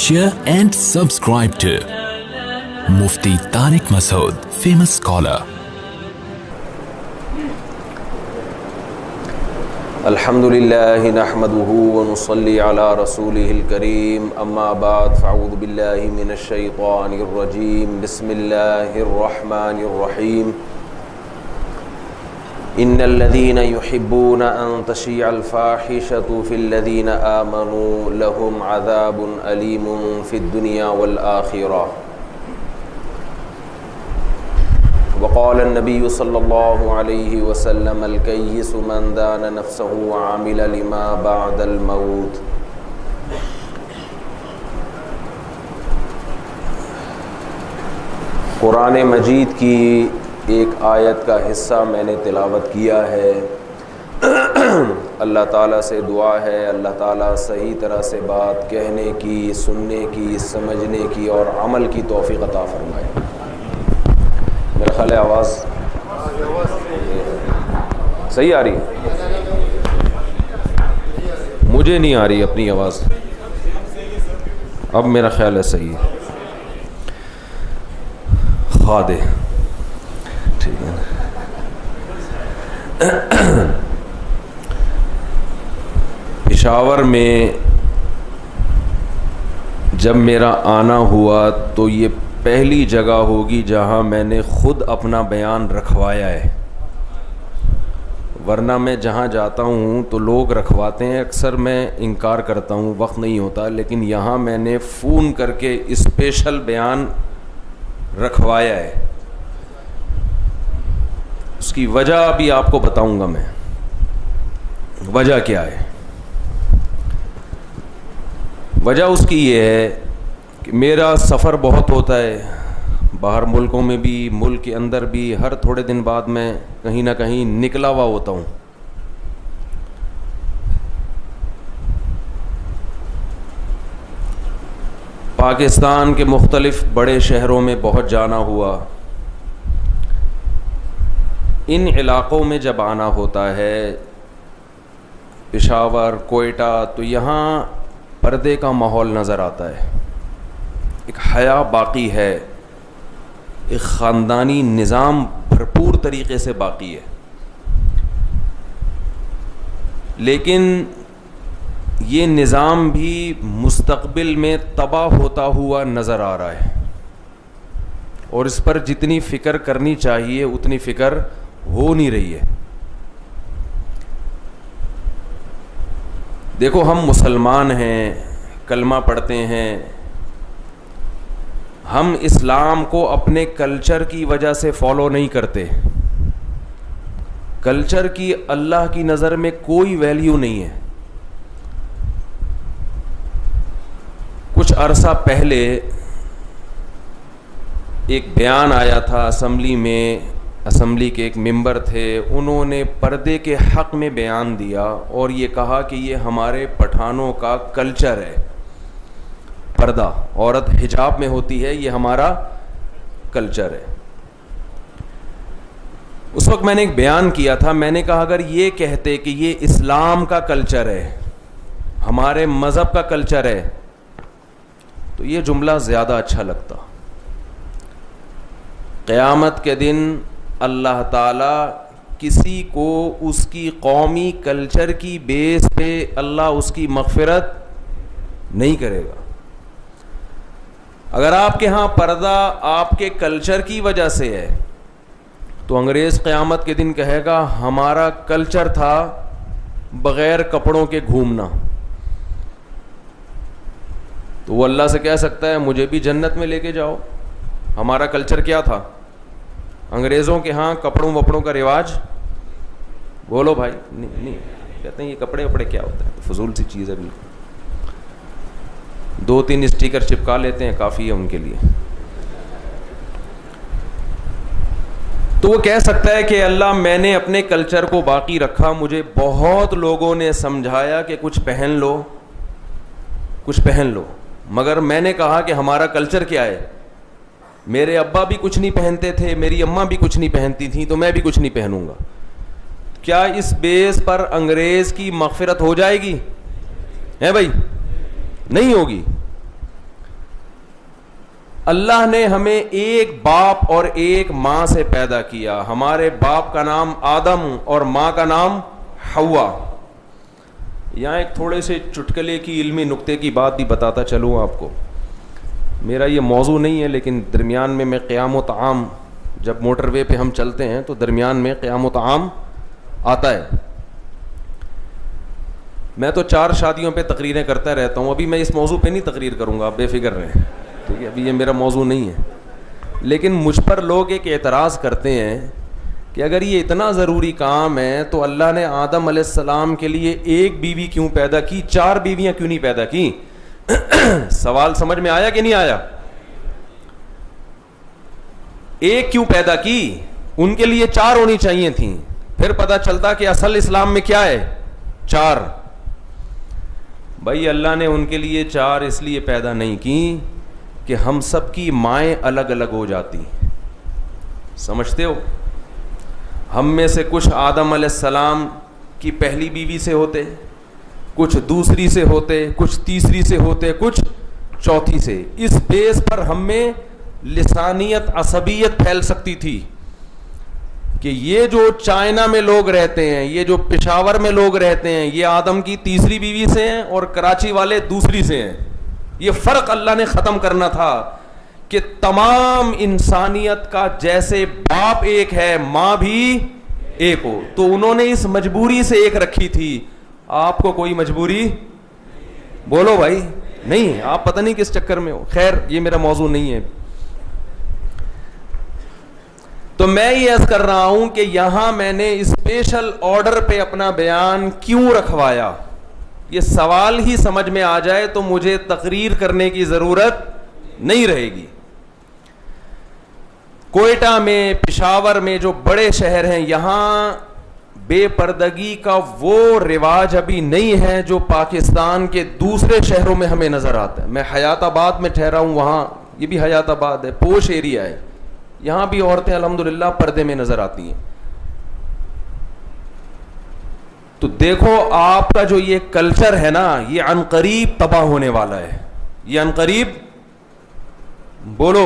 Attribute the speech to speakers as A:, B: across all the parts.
A: share and subscribe to Mufti Tariq Masood, famous scholar.
B: अल्हम्दुलिल्लाहि नहमदुहु व नुसल्ली अला रसूलिहिल करीम अम्मा बाद फ़अऊज़ु बिल्लाहि मिनश शैतानिर रजीम बिस्मिल्लाहिर रहमानिर रहीम इन्नल्लज़ीना युहिब्बूना अन तशिअल फ़ाहिशतु फ़िल्लज़ीना आमनू लहुम अज़ाबुन अलीमुन फ़िद दुनिया वल आखिरह वक़ाल नबी सल्लल्लाहु अलैहि वसल्लम अल-कय्यिसु मन दाना नफ्सहु व आमिल लिमा बअदल मौत। कुरान मजीद की एक आयत का हिस्सा मैंने तिलावत किया है। अल्लाह ताला से दुआ है अल्लाह ताला सही तरह से बात कहने की, सुनने की, समझने की और अमल की तौफीक अता फरमाए। मेरा ख्याल है आवाज़ सही आ रही है? मुझे नहीं आ रही अपनी आवाज़। अब मेरा ख्याल है सही है। खादे ठीक है। पेशावर में जब मेरा आना हुआ तो ये पहली जगह होगी जहां मैंने खुद अपना बयान रखवाया है, वरना मैं जहां जाता हूं तो लोग रखवाते हैं। अक्सर मैं इनकार करता हूं, वक्त नहीं होता, लेकिन यहां मैंने फ़ोन करके स्पेशल बयान रखवाया है। उसकी वजह अभी आपको बताऊंगा मैं, वजह क्या है। वजह उसकी ये है कि मेरा सफ़र बहुत होता है, बाहर मुल्कों में भी, मुल्क के अंदर भी। हर थोड़े दिन बाद मैं कहीं ना कहीं निकला हुआ होता हूँ। पाकिस्तान के मुख्तलिफ बड़े शहरों में बहुत जाना हुआ। इन इलाक़ों में जब आना होता है, पेशावर, कोयटा, तो यहाँ पर्दे का माहौल नज़र आता है, एक हया बाकी है, एक ख़ानदानी निज़ाम भरपूर तरीक़े से बाकी है। लेकिन ये निज़ाम भी मुस्तक़बिल में तबाह होता हुआ नज़र आ रहा है, और इस पर जितनी फ़िक्र करनी चाहिए उतनी फ़िक्र हो नहीं रही है। देखो, हम मुसलमान हैं, कलमा पढ़ते हैं, हम इस्लाम को अपने कल्चर की वजह से फॉलो नहीं करते। कल्चर की अल्लाह की नज़र में कोई वैल्यू नहीं है। कुछ अरसा पहले एक बयान आया था असम्बली में, असम्बली के एक मेंबर थे, उन्होंने पर्दे के हक़ में बयान दिया और ये कहा कि ये हमारे पठानों का कल्चर है, पर्दा, औरत हिजाब में होती है, ये हमारा कल्चर है। उस वक्त मैंने एक बयान किया था, मैंने कहा अगर ये कहते कि ये इस्लाम का कल्चर है, हमारे मज़हब का कल्चर है, तो ये जुमला ज़्यादा अच्छा लगता। क़यामत के दिन अल्लाह ताला किसी को उसकी कौमी कल्चर की बेस पे अल्लाह उसकी मग़फ़िरत नहीं करेगा। अगर आपके यहाँ पर्दा आपके कल्चर की वजह से है, तो अंग्रेज़ क़यामत के दिन कहेगा हमारा कल्चर था बग़ैर कपड़ों के घूमना। तो वो अल्लाह से कह सकता है मुझे भी जन्नत में लेके जाओ। हमारा कल्चर क्या था? अंग्रेज़ों के यहाँ कपड़ों वपड़ों का रिवाज, बोलो भाई, नहीं कहते हैं ये कपड़े वपड़े क्या होते हैं, तो फजूल सी चीज़ है बिल्कुल। 2-3 स्टिकर चिपका लेते हैं, काफ़ी है उनके लिए। तो वो कह सकता है कि अल्लाह मैंने अपने कल्चर को बाकी रखा। मुझे बहुत लोगों ने समझाया कि कुछ पहन लो, कुछ पहन लो, मगर मैंने कहा कि हमारा कल्चर क्या है। मेरे अब्बा भी कुछ नहीं पहनते थे, मेरी अम्मा भी कुछ नहीं पहनती थी, तो मैं भी कुछ नहीं पहनूंगा। क्या इस बेस पर अंग्रेज़ की मग़फ़िरत हो जाएगी? है भाई? नहीं होगी। अल्लाह ने हमें एक बाप और एक माँ से पैदा किया। हमारे बाप का नाम आदम और माँ का नाम हव्वा। यहाँ एक थोड़े से चुटकुले की इल्मी नुक्ते की बात भी बताता चलूँ आपको। मेरा ये मौजू नहीं है, लेकिन दरमियान में मैं क़यामत आम, जब मोटरवे पे हम चलते हैं तो दरमियान में क़यामत आम आता है। मैं तो 4 शादियों पे तकरीरें करता रहता हूँ। अभी मैं इस मौजू पे नहीं तकरीर करूँगा, आप बेफिक्र रहें, ठीक है। अभी ये मेरा मौजू नहीं है। लेकिन मुझ पर लोग एक एतराज़ करते हैं कि अगर ये इतना ज़रूरी काम है तो अल्लाह ने आदम अलैहिस्सलाम के लिए एक बीवी क्यों पैदा की, 4 बीवियाँ क्यों नहीं पैदा की? सवाल समझ में आया कि नहीं आया? एक क्यों पैदा की? उनके लिए 4 होनी चाहिए थी। फिर पता चलता कि असल इस्लाम में क्या है, 4। भाई अल्लाह ने उनके लिए 4 इसलिए पैदा नहीं की कि हम सब की माएँ अलग अलग हो जाती। समझते हो? हम में से कुछ आदम अलैहिस्सलाम की पहली बीवी से होते, कुछ दूसरी से होते, कुछ तीसरी से होते, कुछ चौथी से। इस बेस पर हम में लिसानियत, असबियत फैल सकती थी कि ये जो चाइना में लोग रहते हैं, ये जो पेशावर में लोग रहते हैं, ये आदम की तीसरी बीवी से हैं और कराची वाले दूसरी से हैं। ये फ़र्क अल्लाह ने ख़त्म करना था कि तमाम इंसानियत का जैसे बाप एक है, माँ भी एक हो। तो उन्होंने इस मजबूरी से एक रखी थी। आपको कोई मजबूरी, बोलो भाई, नहीं? आप पता नहीं किस चक्कर में हो। खैर, ये मेरा मौजू नहीं है। तो मैं ये अर्ज कर रहा हूं कि यहां मैंने स्पेशल ऑर्डर पे अपना बयान क्यों रखवाया। ये सवाल ही समझ में आ जाए तो मुझे तकरीर करने की जरूरत नहीं रहेगी। कोयटा में, पेशावर में, जो बड़े शहर हैं, यहां बेपर्दगी का वो रिवाज अभी नहीं है जो पाकिस्तान के दूसरे शहरों में हमें नजर आता है। मैं हयाताबाद में ठहरा हूं, वहां, ये भी हयाताबाद है, पोश एरिया है, यहां भी औरतें अल्हम्दुलिल्लाह पर्दे में नजर आती हैं। तो देखो, आपका जो ये कल्चर है ना, ये अनकरीब तबाह होने वाला है। ये अनकरीब, बोलो,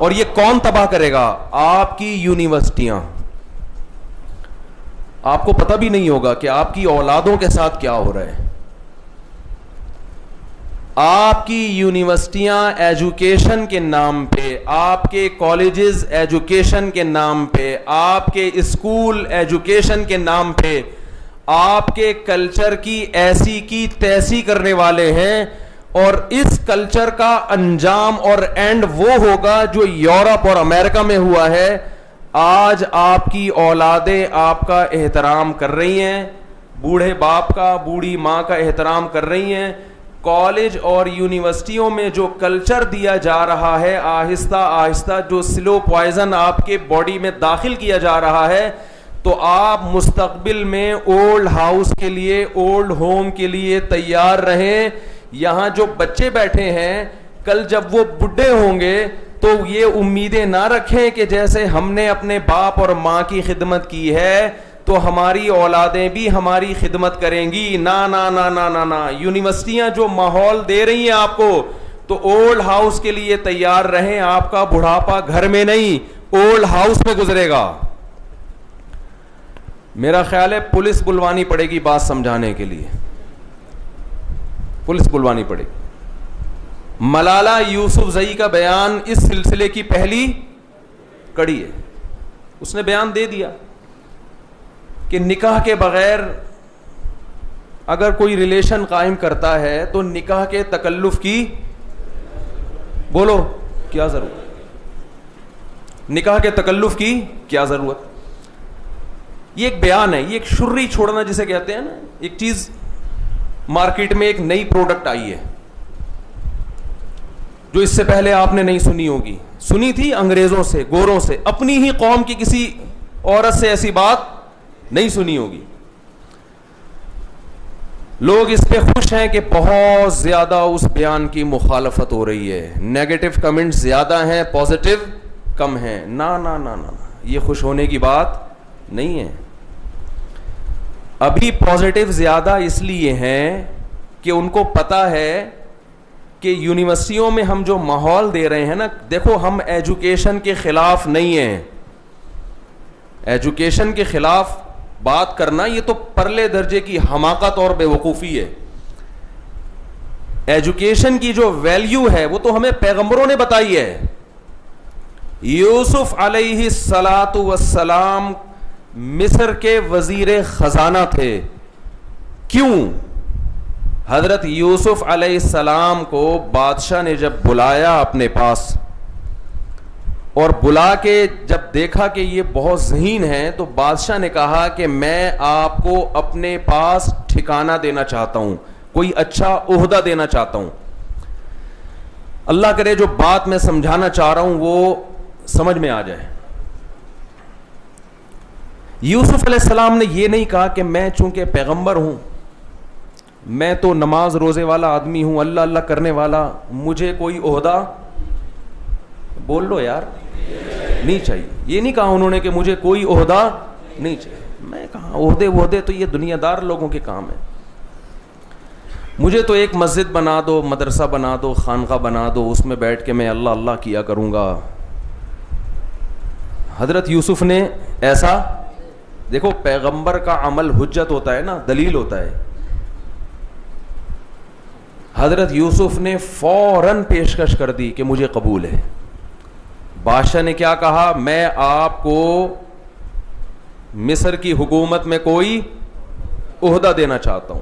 B: और ये कौन तबाह करेगा? आपकी यूनिवर्सिटियां। आपको पता भी नहीं होगा कि आपकी औलादों के साथ क्या हो रहा है। आपकी यूनिवर्सिटियां एजुकेशन के नाम पे, आपके कॉलेजेस एजुकेशन के नाम पे, आपके स्कूल एजुकेशन के नाम पे आपके कल्चर की ऐसी की तैसी करने वाले हैं। और इस कल्चर का अंजाम और एंड वो होगा जो यूरोप और अमेरिका में हुआ है। आज आपकी औलादें आपका एहतराम कर रही हैं, बूढ़े बाप का, बूढ़ी माँ का एहतराम कर रही हैं। कॉलेज और यूनिवर्सिटियों में जो कल्चर दिया जा रहा है, आहिस्ता आहिस्ता जो स्लो पॉइजन आपके बॉडी में दाखिल किया जा रहा है, तो आप मुस्तकबिल में ओल्ड हाउस के लिए, ओल्ड होम के लिए तैयार रहें। यहाँ जो बच्चे बैठे हैं, कल जब वो बुढ़े होंगे तो ये उम्मीदें ना रखें कि जैसे हमने अपने बाप और माँ की खिदमत की है तो हमारी औलादें भी हमारी खिदमत करेंगी। ना ना ना ना ना ना। यूनिवर्सिटियां जो माहौल दे रही हैं आपको, तो ओल्ड हाउस के लिए तैयार रहें। आपका बुढ़ापा घर में नहीं, ओल्ड हाउस में गुजरेगा। मेरा ख्याल है पुलिस बुलवानी पड़ेगी बात समझाने के लिए, पुलिस बुलवानी पड़ेगी। मलाला यूसुफजई का बयान इस सिलसिले की पहली कड़ी है। उसने बयान दे दिया कि निकाह के बगैर अगर कोई रिलेशन कायम करता है तो निकाह के तकल्लुफ की, बोलो, क्या जरूरत? निकाह के तकल्लुफ की क्या जरूरत? ये एक बयान है, ये एक शुर्री छोड़ना जिसे कहते हैं ना। एक चीज मार्केट में, एक नई प्रोडक्ट आई है जो इससे पहले आपने नहीं सुनी होगी। सुनी थी अंग्रेजों से, गोरों से, अपनी ही कौम की किसी औरत से ऐसी बात नहीं सुनी होगी। लोग इस पे खुश हैं कि बहुत ज्यादा उस बयान की मुखालफत हो रही है। नेगेटिव कमेंट्स ज्यादा हैं, पॉजिटिव कम हैं। ना ना ना ना, ये खुश होने की बात नहीं है। अभी पॉजिटिव ज्यादा इसलिए हैं कि उनको पता है कि यूनिवर्सिटियों में हम जो माहौल दे रहे हैं ना, देखो हम एजुकेशन के खिलाफ नहीं हैं, एजुकेशन के खिलाफ बात करना ये तो परले दर्जे की हमाकत और बेवकूफ़ी है। एजुकेशन की जो वैल्यू है वो तो हमें पैगंबरों ने बताई है। यूसुफ अलैहिस्सलातु वस्सलाम मिस्र के वजीर खजाना थे। क्यों? हजरत यूसुफ अलैहिस्सलाम को बादशाह ने जब बुलाया अपने पास, और बुला के जब देखा कि ये बहुत ज़हीन है, तो बादशाह ने कहा कि मैं आपको अपने पास ठिकाना देना चाहता हूं, कोई अच्छा ओहदा देना चाहता हूं। अल्लाह करे जो बात मैं समझाना चाह रहा हूं वो समझ में आ जाए। यूसुफ अलैहिस्सलाम ने यह नहीं कहा कि मैं चूंकि पैगंबर हूं, मैं तो नमाज रोजे वाला आदमी हूं, अल्लाह अल्लाह करने वाला, मुझे कोई ओहदा, बोल लो यार, नहीं चाहिए। ये नहीं कहा उन्होंने कि मुझे कोई ओहदा नहीं चाहिए। मैं कहा ओहदे वोहदे तो ये दुनियादार लोगों के काम है, मुझे तो एक मस्जिद बना दो, मदरसा बना दो, खानका बना दो, उसमें बैठ के मैं अल्लाह अल्लाह किया करूंगा। हजरत यूसुफ ने ऐसा, देखो पैगंबर का अमल हुज्जत होता है ना, दलील होता है। हजरत यूसुफ ने फौरन पेशकश कर दी कि मुझे कबूल है। बादशाह ने क्या कहा, मैं आपको मिस्र की हुकूमत में कोई ओहदा देना चाहता हूं।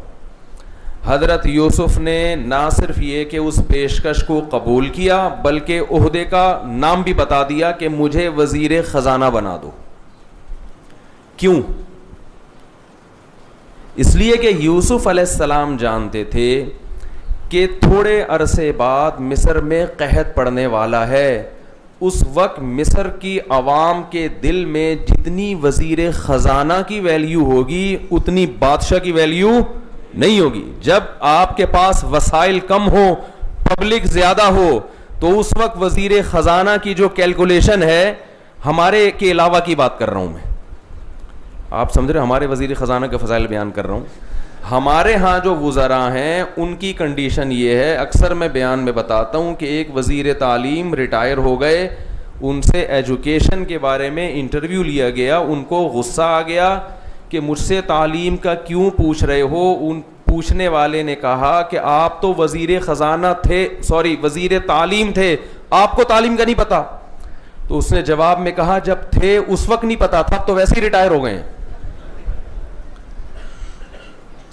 B: हजरत यूसुफ ने ना सिर्फ ये कि उस पेशकश को कबूल किया, बल्कि ओहदे का नाम भी बता दिया कि मुझे वजीर खजाना बना दो। क्यों? इसलिए कि यूसुफ अलैहिस्सलाम जानते थे कि थोड़े अरसे बाद मिस्र में कहत पड़ने वाला है। उस वक्त मिस्र की आवाम के दिल में जितनी वजीर खजाना की वैल्यू होगी उतनी बादशाह की वैल्यू नहीं होगी। जब आपके पास वसाइल कम हो, पब्लिक ज्यादा हो, तो उस वक्त वजीर खजाना की जो कैलकुलेशन है, हमारे के अलावा की बात कर रहा हूं मैं, आप समझ रहे, हमारे वजीर खजाना के फजाइल बयान कर रहा हूं। हमारे यहाँ जो वुज़रा हैं उनकी कंडीशन ये है, अक्सर मैं बयान में बताता हूँ कि एक वज़ीर तालीम रिटायर हो गए, उनसे एजुकेशन के बारे में इंटरव्यू लिया गया, उनको गुस्सा आ गया कि मुझसे तालीम का क्यों पूछ रहे हो। उन पूछने वाले ने कहा कि आप तो वज़ीर ख़जाना थे, सॉरी वज़ीर तालीम थे, आपको तालीम का नहीं पता। तो उसने जवाब में कहा जब थे उस वक्त नहीं पता था, तो वैसे ही रिटायर हो गए।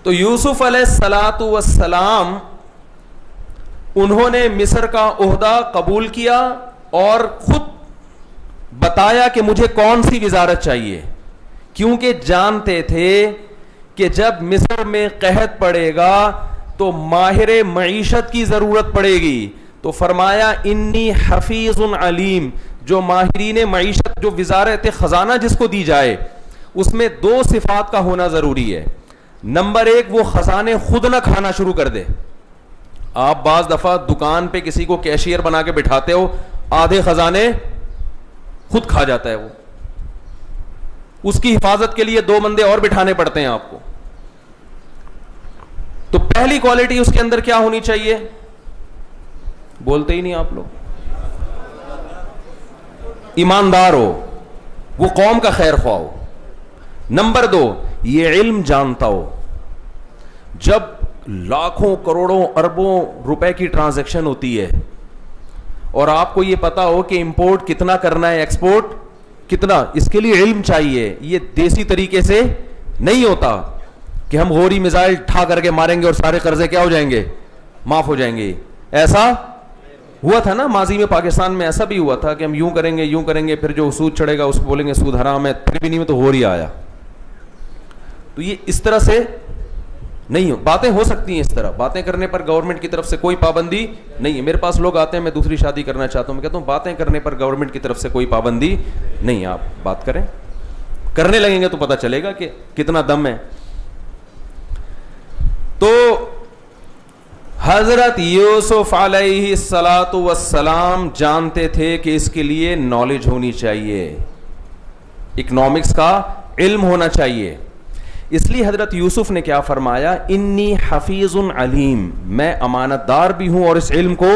B: तो यूसुफ अलैहिस्सलातु वस्सलाम उन्होंने मिस्र का ओहदा कबूल किया और खुद बताया कि मुझे कौन सी वजारत चाहिए, क्योंकि जानते थे कि जब मिस्र में कहत पड़ेगा तो माहिर मईशत की जरूरत पड़ेगी। तो फरमाया इन्नी हफीजुन अलीम, जो माहिरीन मईशत, जो वजारत खजाना जिसको दी जाए, उसमें दो सिफात का होना जरूरी है। नंबर एक, वो खजाने खुद ना खाना शुरू कर दे। आप बाज दफा दुकान पे किसी को कैशियर बना के बिठाते हो, आधे खजाने खुद खा जाता है वो, उसकी हिफाजत के लिए दो बंदे और बिठाने पड़ते हैं आपको। तो पहली क्वालिटी उसके अंदर क्या होनी चाहिए, बोलते ही नहीं आप लोग, ईमानदार हो, वो कौम का खैर ख्वाह हो। नंबर दो, ये इल्म जानता हो। जब लाखों करोड़ों अरबों रुपए की ट्रांजैक्शन होती है और आपको ये पता हो कि इंपोर्ट कितना करना है, एक्सपोर्ट कितना, इसके लिए इल्म चाहिए। ये देसी तरीके से नहीं होता कि हम गोरी मिसाइल ठा करके मारेंगे और सारे कर्जे क्या हो जाएंगे, माफ हो जाएंगे। ऐसा हुआ था ना माजी में, पाकिस्तान में ऐसा भी हुआ था कि हम यूं करेंगे, फिर जो सूद चढ़ेगा उसको बोलेंगे सूद हराम है, फिर भी नहीं में तो गोरी आया। तो ये इस तरह से नहीं हो, बातें हो सकती हैं इस तरह, बातें करने पर गवर्नमेंट की तरफ से कोई पाबंदी नहीं है। मेरे पास लोग आते हैं, मैं दूसरी शादी करना चाहता हूं, मैं कहता हूं बातें करने पर गवर्नमेंट की तरफ से कोई पाबंदी नहीं है, आप बात करें, करने लगेंगे तो पता चलेगा कि कितना दम है। तो हजरत यूसुफ अलैहिस्सलातु वस्सलाम जानते थे कि इसके लिए नॉलेज होनी चाहिए, इकोनॉमिक्स का इल्म होना चाहिए। इसलिए हजरत यूसुफ ने क्या फरमाया, इन्नी हफीजुन अलीम, मैं अमानतदार भी हूं और इस इल्म को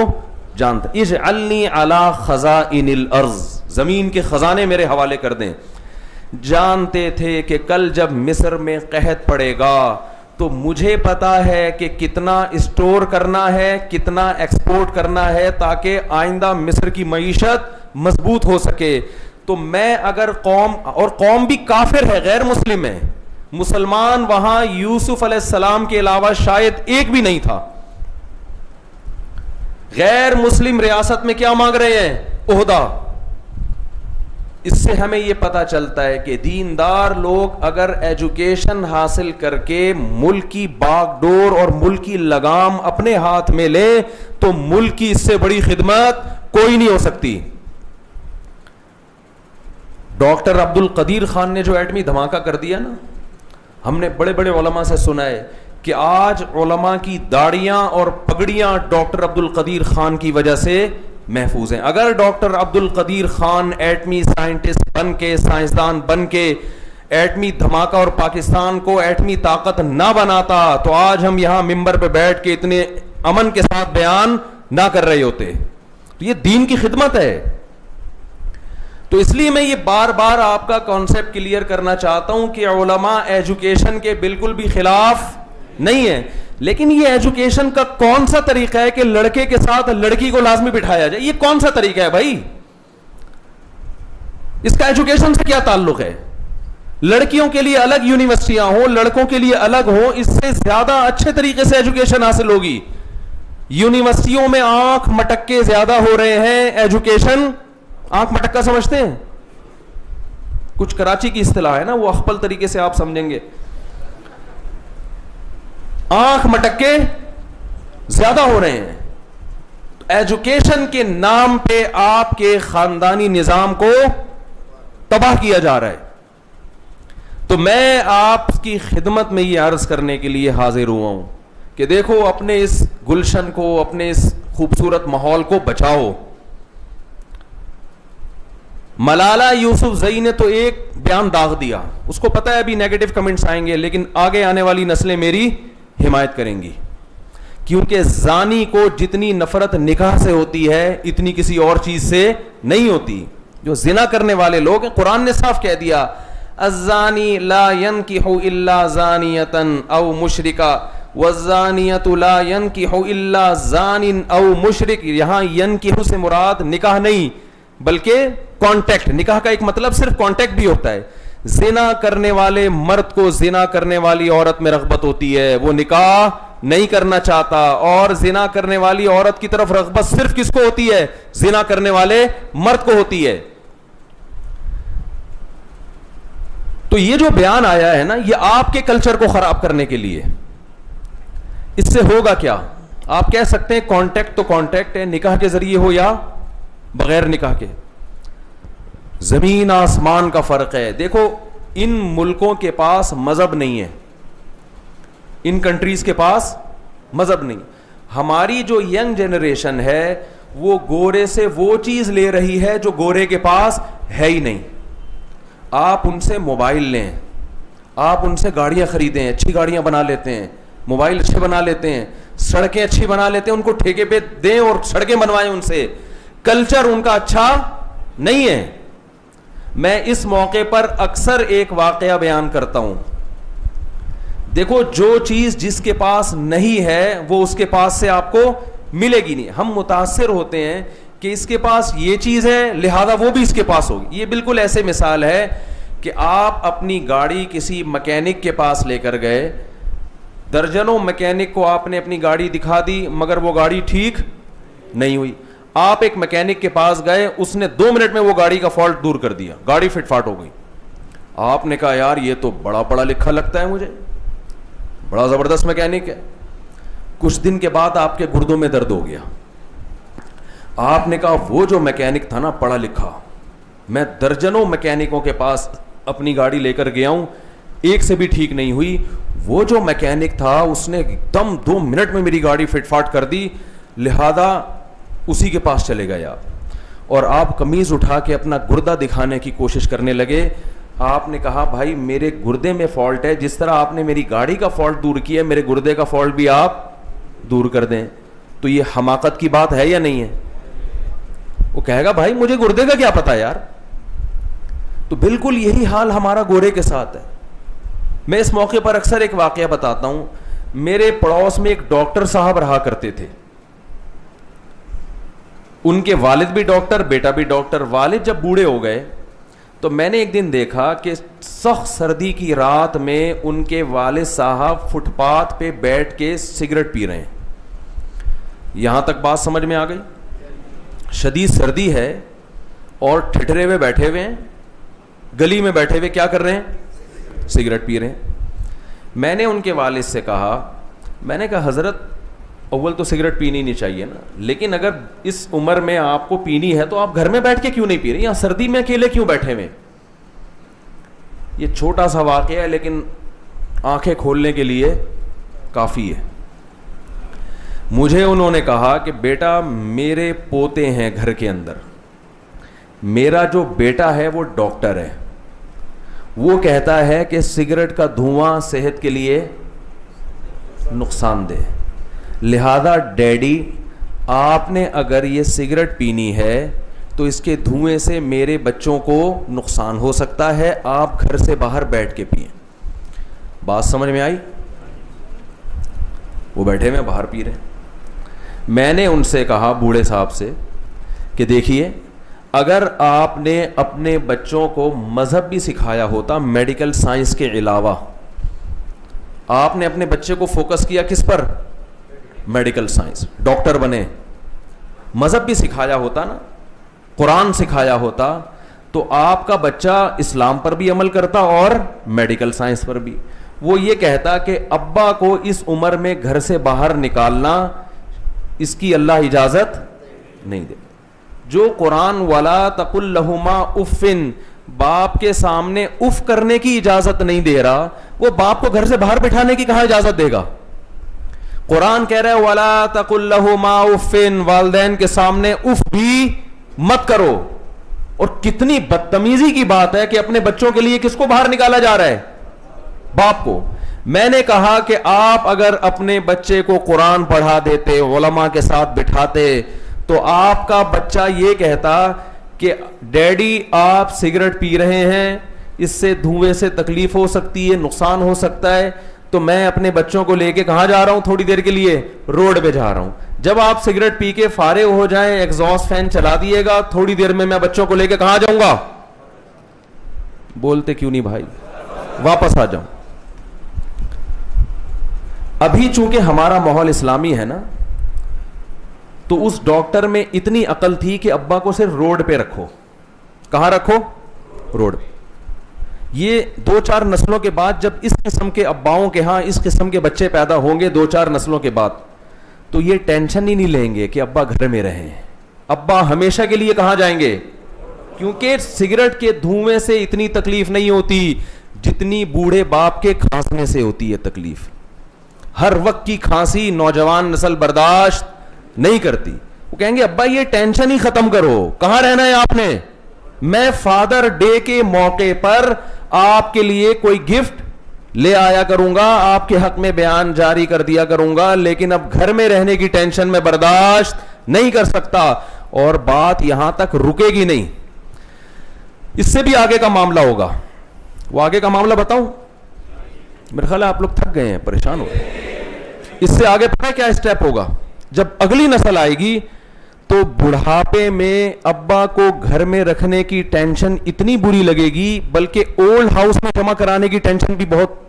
B: जानता। इजअलनी अला खज़ाइनिल अर्ज़, जमीन के खजाने मेरे हवाले कर दें। जानते थे कि कल जब मिस्र में कहत पड़ेगा तो मुझे पता है कि कितना स्टोर करना है, कितना एक्सपोर्ट करना है, ताकि आइंदा मिस्र की मईशत मजबूत हो सके। तो मैं अगर कौम, और कौम भी काफिर है, गैर मुस्लिम है, मुसलमान वहां यूसुफ अलैहिस्सलाम के अलावा शायद एक भी नहीं था। गैर मुस्लिम रियासत में क्या मांग रहे हैं, ओहदा। इससे हमें यह पता चलता है कि दीनदार लोग अगर एजुकेशन हासिल करके मुल्क की बागडोर और मुल्क की लगाम अपने हाथ में ले तो मुल्क की इससे बड़ी खिदमत कोई नहीं हो सकती। डॉक्टर अब्दुल कदीर खान ने जो एटमी धमाका कर दिया ना, हमने बड़े बड़े उलमा से सुना है कि आज उलमा की दाढ़ियां और पगड़ियां डॉक्टर अब्दुल कदीर खान की वजह से महफूज हैं। अगर डॉक्टर अब्दुल कदीर खान एटमी साइंटिस्ट बन के, साइंसदान बन के एटमी धमाका और पाकिस्तान को एटमी ताकत ना बनाता तो आज हम यहां मिंबर पे बैठ के इतने अमन के साथ बयान ना कर रहे होते। तो ये दीन की खिदमत है। तो इसलिए मैं ये बार बार आपका कॉन्सेप्ट क्लियर करना चाहता हूं कि उलमा एजुकेशन के बिल्कुल भी खिलाफ नहीं है, लेकिन ये एजुकेशन का कौन सा तरीका है कि लड़के के साथ लड़की को लाजमी बिठाया जाए? ये कौन सा तरीका है भाई? इसका एजुकेशन से क्या ताल्लुक है? लड़कियों के लिए अलग यूनिवर्सिटियां हो, लड़कों के लिए अलग हो, इससे ज्यादा अच्छे तरीके से एजुकेशन हासिल होगी। यूनिवर्सिटियों में आंख मटक्के ज्यादा हो रहे हैं। एजुकेशन, आंख मटक्का समझते हैं? कुछ कराची की इस्तिलाह है ना, वो अखपल तरीके से आप समझेंगे। आंख मटक्के ज्यादा हो रहे हैं। तो एजुकेशन के नाम पे आपके खानदानी निजाम को तबाह किया जा रहा है। तो मैं आपकी खिदमत में ये अर्ज करने के लिए हाजिर हुआ हूं कि देखो, अपने इस गुलशन को, अपने इस खूबसूरत माहौल को बचाओ। मलाला यूसुफजई ने तो एक बयान दाग दिया, उसको पता है अभी नेगेटिव कमेंट्स आएंगे, लेकिन आगे आने वाली नस्लें मेरी हिमायत करेंगी, क्योंकि जानी को जितनी नफरत निकाह से होती है इतनी किसी और चीज से नहीं होती। जो जिना करने वाले लोग हैं, कुरान ने साफ कह दिया, अज़्ज़ानी ला यनकिहु इल्ला ज़ानियतन औ मुशरिका वज़्ज़ानियतु ला यनकिहु इल्ला ज़ानिन औ मुशरिक। यहां यनकिहु से मुराद निकाह नहीं बल्कि कॉन्टेक्ट। निकाह का एक मतलब सिर्फ कॉन्टेक्ट भी होता है। जिना करने वाले मर्द को जिना करने वाली औरत में रग़बत होती है, वो निकाह नहीं करना चाहता। और जिना करने वाली औरत की तरफ रग़बत सिर्फ किसको होती है? जिना करने वाले मर्द को होती है। तो ये जो बयान आया है ना, ये आपके कल्चर को खराब करने के लिए। इससे होगा क्या? आप कह सकते हैं कॉन्टेक्ट तो कॉन्टेक्ट है, निकाह के जरिए हो या बगैर निकाह के। जमीन आसमान का फर्क है। देखो, इन मुल्कों के पास मजहब नहीं है, इन कंट्रीज के पास मजहब नहीं। हमारी जो यंग जनरेशन है वो गोरे से वो चीज ले रही है जो गोरे के पास है ही नहीं। आप उनसे मोबाइल लें, आप उनसे गाड़ियां खरीदें, अच्छी गाड़ियां बना लेते हैं, मोबाइल अच्छे बना लेते हैं, सड़कें अच्छी बना लेते हैं, उनको ठेके पे दें और सड़कें बनवाएं उनसे। कल्चर उनका अच्छा नहीं है। मैं इस मौके पर अक्सर एक वाकया बयान करता हूं। देखो, जो चीज जिसके पास नहीं है वो उसके पास से आपको मिलेगी नहीं। हम मुतासिर होते हैं कि इसके पास ये चीज है लिहाजा वो भी इसके पास होगी। ये बिल्कुल ऐसे मिसाल है कि आप अपनी गाड़ी किसी मैकेनिक के पास लेकर गए, दर्जनों मैकेनिक को आपने अपनी गाड़ी दिखा दी मगर वो गाड़ी ठीक नहीं हुई। आप एक मैकेनिक के पास गए, उसने 2 मिनट में वो गाड़ी का फॉल्ट दूर कर दिया, गाड़ी फिटफाट हो गई। आपने कहा यार ये तो बड़ा पढ़ा लिखा लगता है मुझे, बड़ा जबरदस्त मैकेनिक है। कुछ दिन के बाद आपके गुर्दों में दर्द हो गया। आपने कहा वो जो मैकेनिक था ना पढ़ा लिखा, मैं दर्जनों मैकेनिकों के पास अपनी गाड़ी लेकर गया हूं, एक से भी ठीक नहीं हुई। वो जो मैकेनिक था उसने एकदम 2 मिनट में मेरी गाड़ी फिटफाट कर दी, लिहाजा उसी के पास चले गए आप। और आप कमीज उठा के अपना गुर्दा दिखाने की कोशिश करने लगे। आपने कहा भाई मेरे गुर्दे में फॉल्ट है, जिस तरह आपने मेरी गाड़ी का फॉल्ट दूर किया मेरे गुर्दे का फॉल्ट भी आप दूर कर दें, तो ये हमाकत की बात है या नहीं है? वो कहेगा भाई मुझे गुर्दे का क्या पता यार। तो बिल्कुल यही हाल हमारा गोरे के साथ है। मैं इस मौके पर अक्सर एक वाकया बताता हूं। मेरे पड़ोस में एक डॉक्टर साहब रहा करते थे, उनके वालिद भी डॉक्टर, बेटा भी डॉक्टर। वालिद जब बूढ़े हो गए तो मैंने एक दिन देखा कि सख्त सर्दी की रात में उनके वालिद साहब फुटपाथ पे बैठ के सिगरेट पी रहे हैं। यहां तक बात समझ में आ गई? शदीद सर्दी है और ठिठरे हुए बैठे हुए हैं, गली में बैठे हुए क्या कर रहे हैं? सिगरेट पी रहे हैं। मैंने उनके वालिद से कहा, मैंने कहा हजरत अव्वल तो सिगरेट पीनी नहीं चाहिए ना, लेकिन अगर इस उम्र में आपको पीनी है तो आप घर में बैठ के क्यों नहीं पी रहे, यहां सर्दी में अकेले क्यों बैठे हुए? ये छोटा सा वाकया है लेकिन आंखें खोलने के लिए काफी है। मुझे उन्होंने कहा कि बेटा मेरे पोते हैं घर के अंदर, मेरा जो बेटा है वो डॉक्टर है, वो कहता है कि सिगरेट का धुआं सेहत के लिए नुकसानदेह, लिहाजा डैडी आपने अगर ये सिगरेट पीनी है तो इसके धुएं से मेरे बच्चों को नुकसान हो सकता है, आप घर से बाहर बैठ के पिए। बात समझ में आई? वो बैठे में बाहर पी रहे। मैंने उनसे कहा, बूढ़े साहब से, कि देखिए अगर आपने अपने बच्चों को मजहब भी सिखाया होता मेडिकल साइंस के अलावा, आपने अपने बच्चे को फोकस किया किस पर? मेडिकल साइंस, डॉक्टर बने, मजहब भी सिखाया होता ना, कुरान सिखाया होता, तो आपका बच्चा इस्लाम पर भी अमल करता और मेडिकल साइंस पर भी। वो ये कहता कि अब्बा को इस उम्र में घर से बाहर निकालना इसकी अल्लाह इजाजत नहीं दे। जो कुरान वाला तकुल लहुमा उफ़िन, बाप के सामने उफ करने की इजाजत नहीं दे रहा, वो बाप को घर से बाहर बिठाने की कहां इजाजत देगा? कुरान कह रहा है वाला तकुल लहुमा उफ़िन, वालिदैन के सामने उफ भी मत करो। और कितनी बदतमीजी की बात है कि अपने बच्चों के लिए किसको बाहर निकाला जा रहा है? बाप को। मैंने कहा कि आप अगर अपने बच्चे को कुरान पढ़ा देते, उलमा के साथ बिठाते, तो आपका बच्चा ये कहता कि डैडी आप सिगरेट पी रहे हैं, इससे धुएं से तकलीफ हो सकती है, नुकसान हो सकता है, तो मैं अपने बच्चों को लेके कहां जा रहा हूं? थोड़ी देर के लिए रोड पे जा रहा हूं। जब आप सिगरेट पी के फारे हो जाएं, एग्जॉस्ट फैन चला दिएगा, थोड़ी देर में मैं बच्चों को लेके कहां जाऊंगा? बोलते क्यों नहीं भाई? वापस आ जाऊं। अभी चूंकि हमारा माहौल इस्लामी है ना, तो उस डॉक्टर में इतनी अकल थी कि अब्बा को सिर्फ रोड पे रखो। कहां रखो? रोड पे। ये 2-4 नस्लों के बाद जब इस किस्म के अब्बाओं के यहां इस किस्म के बच्चे पैदा होंगे 2-4 नस्लों के बाद, तो ये टेंशन ही नहीं लेंगे कि अब्बा घर में रहें। अब्बा हमेशा के लिए कहां जाएंगे? क्योंकि सिगरेट के धुएं से इतनी तकलीफ नहीं होती जितनी बूढ़े बाप के खांसने से होती है तकलीफ। हर वक्त की खांसी नौजवान नस्ल बर्दाश्त नहीं करती। वो कहेंगे अब्बा ये टेंशन ही खत्म करो, कहां रहना है आपने? मैं फादर डे के मौके पर आपके लिए कोई गिफ्ट ले आया करूंगा, आपके हक में बयान जारी कर दिया करूंगा, लेकिन अब घर में रहने की टेंशन में बर्दाश्त नहीं कर सकता। और बात यहां तक रुकेगी नहीं, इससे भी आगे का मामला होगा। वो आगे का मामला बताऊं? मेरे ख्याल है आप लोग थक गए हैं, परेशान हो गए। इससे आगे पता है क्या स्टेप होगा? जब अगली नस्ल आएगी तो बुढ़ापे में अब्बा को घर में रखने की टेंशन इतनी बुरी लगेगी, बल्कि ओल्ड हाउस में जमा कराने की टेंशन भी बहुत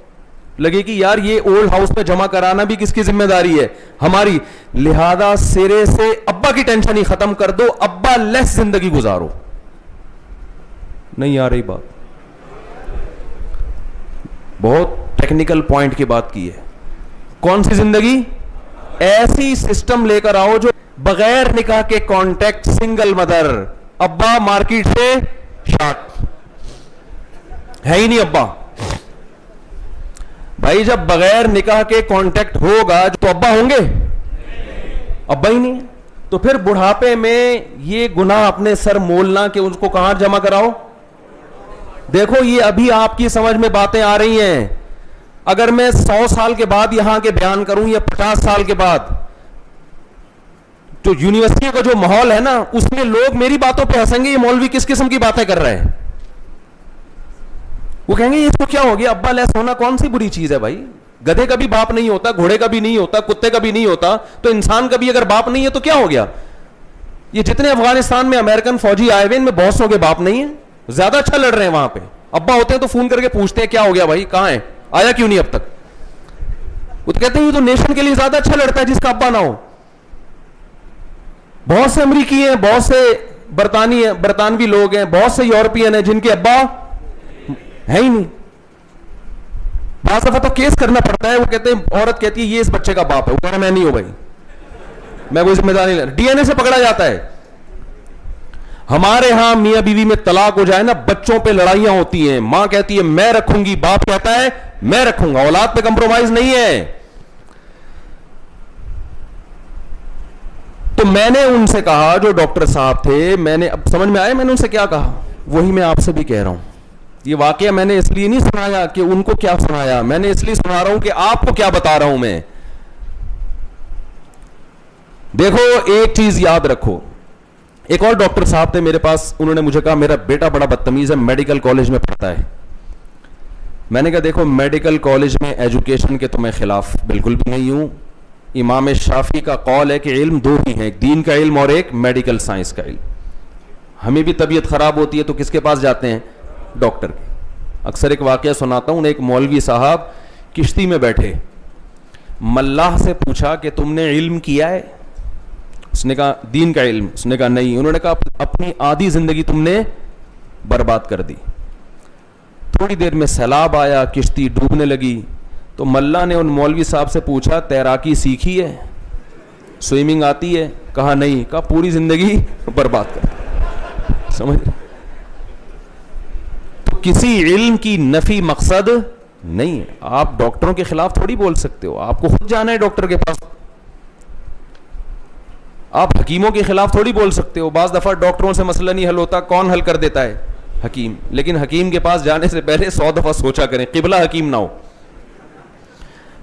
B: लगेगी। यार ये ओल्ड हाउस में जमा कराना भी किसकी जिम्मेदारी है? हमारी। लिहाजा सिरे से अब्बा की टेंशन ही खत्म कर दो, अब्बा लेस जिंदगी गुजारो। नहीं आ रही बात? बहुत टेक्निकल पॉइंट की बात की है। कौन सी जिंदगी? ऐसी सिस्टम लेकर आओ जो बगैर निकाह के कॉन्टेक्ट, सिंगल मदर, अब्बा मार्केट से शार्ट है ही नहीं अब्बा। भाई जब बगैर निकाह के कांटेक्ट होगा तो अब्बा होंगे? अब्बा ही नहीं है। तो फिर बुढ़ापे में ये गुनाह अपने सर मोलना कि उसको कहां जमा कराओ? देखो ये अभी आपकी समझ में बातें आ रही हैं, अगर मैं 100 साल के बाद यहां के बयान करूं या 50 साल के बाद, तो यूनिवर्सिटी का जो माहौल है ना, उसमें लोग मेरी बातों पे हंसेंगे, ये मौलवी किस किस्म की बातें कर रहे हैं। वो कहेंगे इसको क्या हो गया, अब्बा लेस होना कौन सी बुरी चीज है भाई, गधे का भी बाप नहीं होता, घोड़े का भी नहीं होता, कुत्ते का भी नहीं होता, तो इंसान का भी अगर बाप नहीं है तो क्या हो गया। ये जितने अफगानिस्तान में अमेरिकन फौजी आए हुए, इनमें बहुत सौ के बाप नहीं है, ज्यादा अच्छा लड़ रहे हैं वहां पे। अब्बा होते हैं तो फोन करके पूछते हैं क्या हो गया भाई, कहां है, आया क्यों नहीं अब तक। वो तो कहते हैं ये तो नेशन के लिए ज्यादा अच्छा लड़ता है जिसका अब्बा ना हो। बहुत से अमरीकी हैं, बहुत से बरतानवी लोग हैं, बहुत से यूरोपियन हैं जिनके अब्बा है ही नहीं। बात दफा तो केस करना पड़ता है, वो कहते हैं, औरत कहती है ये इस बच्चे का बाप है, वो कह रहा मैं नहीं हूं भाई, मैं कोई जिम्मेदारी नहीं, डीएनए से पकड़ा जाता है। हमारे यहां मियां बीवी में तलाक हो जाए ना, बच्चों पे लड़ाइयां होती हैं, मां कहती है मैं रखूंगी, बाप कहता है मैं रखूंगा, औलाद पे कंप्रोमाइज नहीं है। तो मैंने उनसे कहा, जो डॉक्टर साहब थे, मैंने, अब समझ में आया मैंने उनसे क्या कहा, वही मैं आपसे भी कह रहा हूं। ये वाकया मैंने इसलिए नहीं सुनाया कि उनको क्या सुनाया, मैंने इसलिए सुना रहा हूं कि आपको क्या बता रहा हूं मैं। देखो एक चीज याद रखो, एक और डॉक्टर साहब थे मेरे पास, उन्होंने मुझे कहा मेरा बेटा बड़ा बदतमीज है, मेडिकल कॉलेज में पढ़ता है। मैंने कहा देखो मेडिकल कॉलेज में एजुकेशन के तो मैं खिलाफ बिल्कुल भी नहीं हूं। इमाम शाफी का कौल है कि इल्म दो ही हैं, एक दीन का इल्म और एक मेडिकल साइंस का इल्म। हमें भी तबीयत खराब होती है तो किसके पास जाते हैं, डॉक्टर के। अक्सर एक वाकया सुनाता हूं, एक मौलवी साहब किश्ती में बैठे, मल्लाह से पूछा कि तुमने इल्म किया है, उसने कहा दीन का इल्म, उसने कहा नहीं। उन्होंने कहा अपनी आधी जिंदगी तुमने बर्बाद कर दी। थोड़ी देर में सैलाब आया, किश्ती डूबने लगी, तो मल्ला ने उन मौलवी साहब से पूछा तैराकी सीखी है, स्विमिंग आती है, कहा नहीं, कहा पूरी जिंदगी बर्बाद कर। समझ, तो किसी इल्म की नफी मकसद नहीं है। आप डॉक्टरों के खिलाफ थोड़ी बोल सकते हो, आपको खुद जाना है डॉक्टर के पास। आप हकीमों के खिलाफ थोड़ी बोल सकते हो, बाज दफा डॉक्टरों से मसला नहीं हल होता, कौन हल कर देता है, हकीम। लेकिन हकीम के पास जाने से पहले 100 दफा सोचा करें, किबला हकीम ना हो।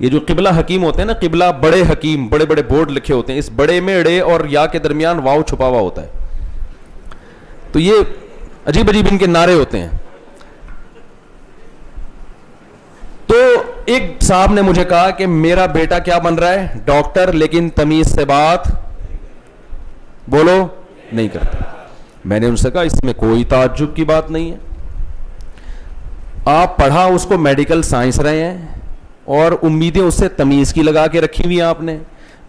B: ये जो किबला हकीम होते हैं ना, किबला बड़े हकीम, बड़े बड़े बोर्ड लिखे होते हैं, इस बड़े में ड़े और या के दरमियान वाव छुपा हुआ होता है, तो ये अजीब अजीब इनके नारे होते हैं। तो एक साहब ने मुझे कहा कि मेरा बेटा क्या बन रहा है, डॉक्टर, लेकिन तमीज से बात बोलो नहीं करता। मैंने उनसे कहा इसमें कोई ताज्जुब की बात नहीं है, आप पढ़ा उसको मेडिकल साइंस रहे हैं और उम्मीदें उससे तमीज की लगा के रखी हुई हैं आपने।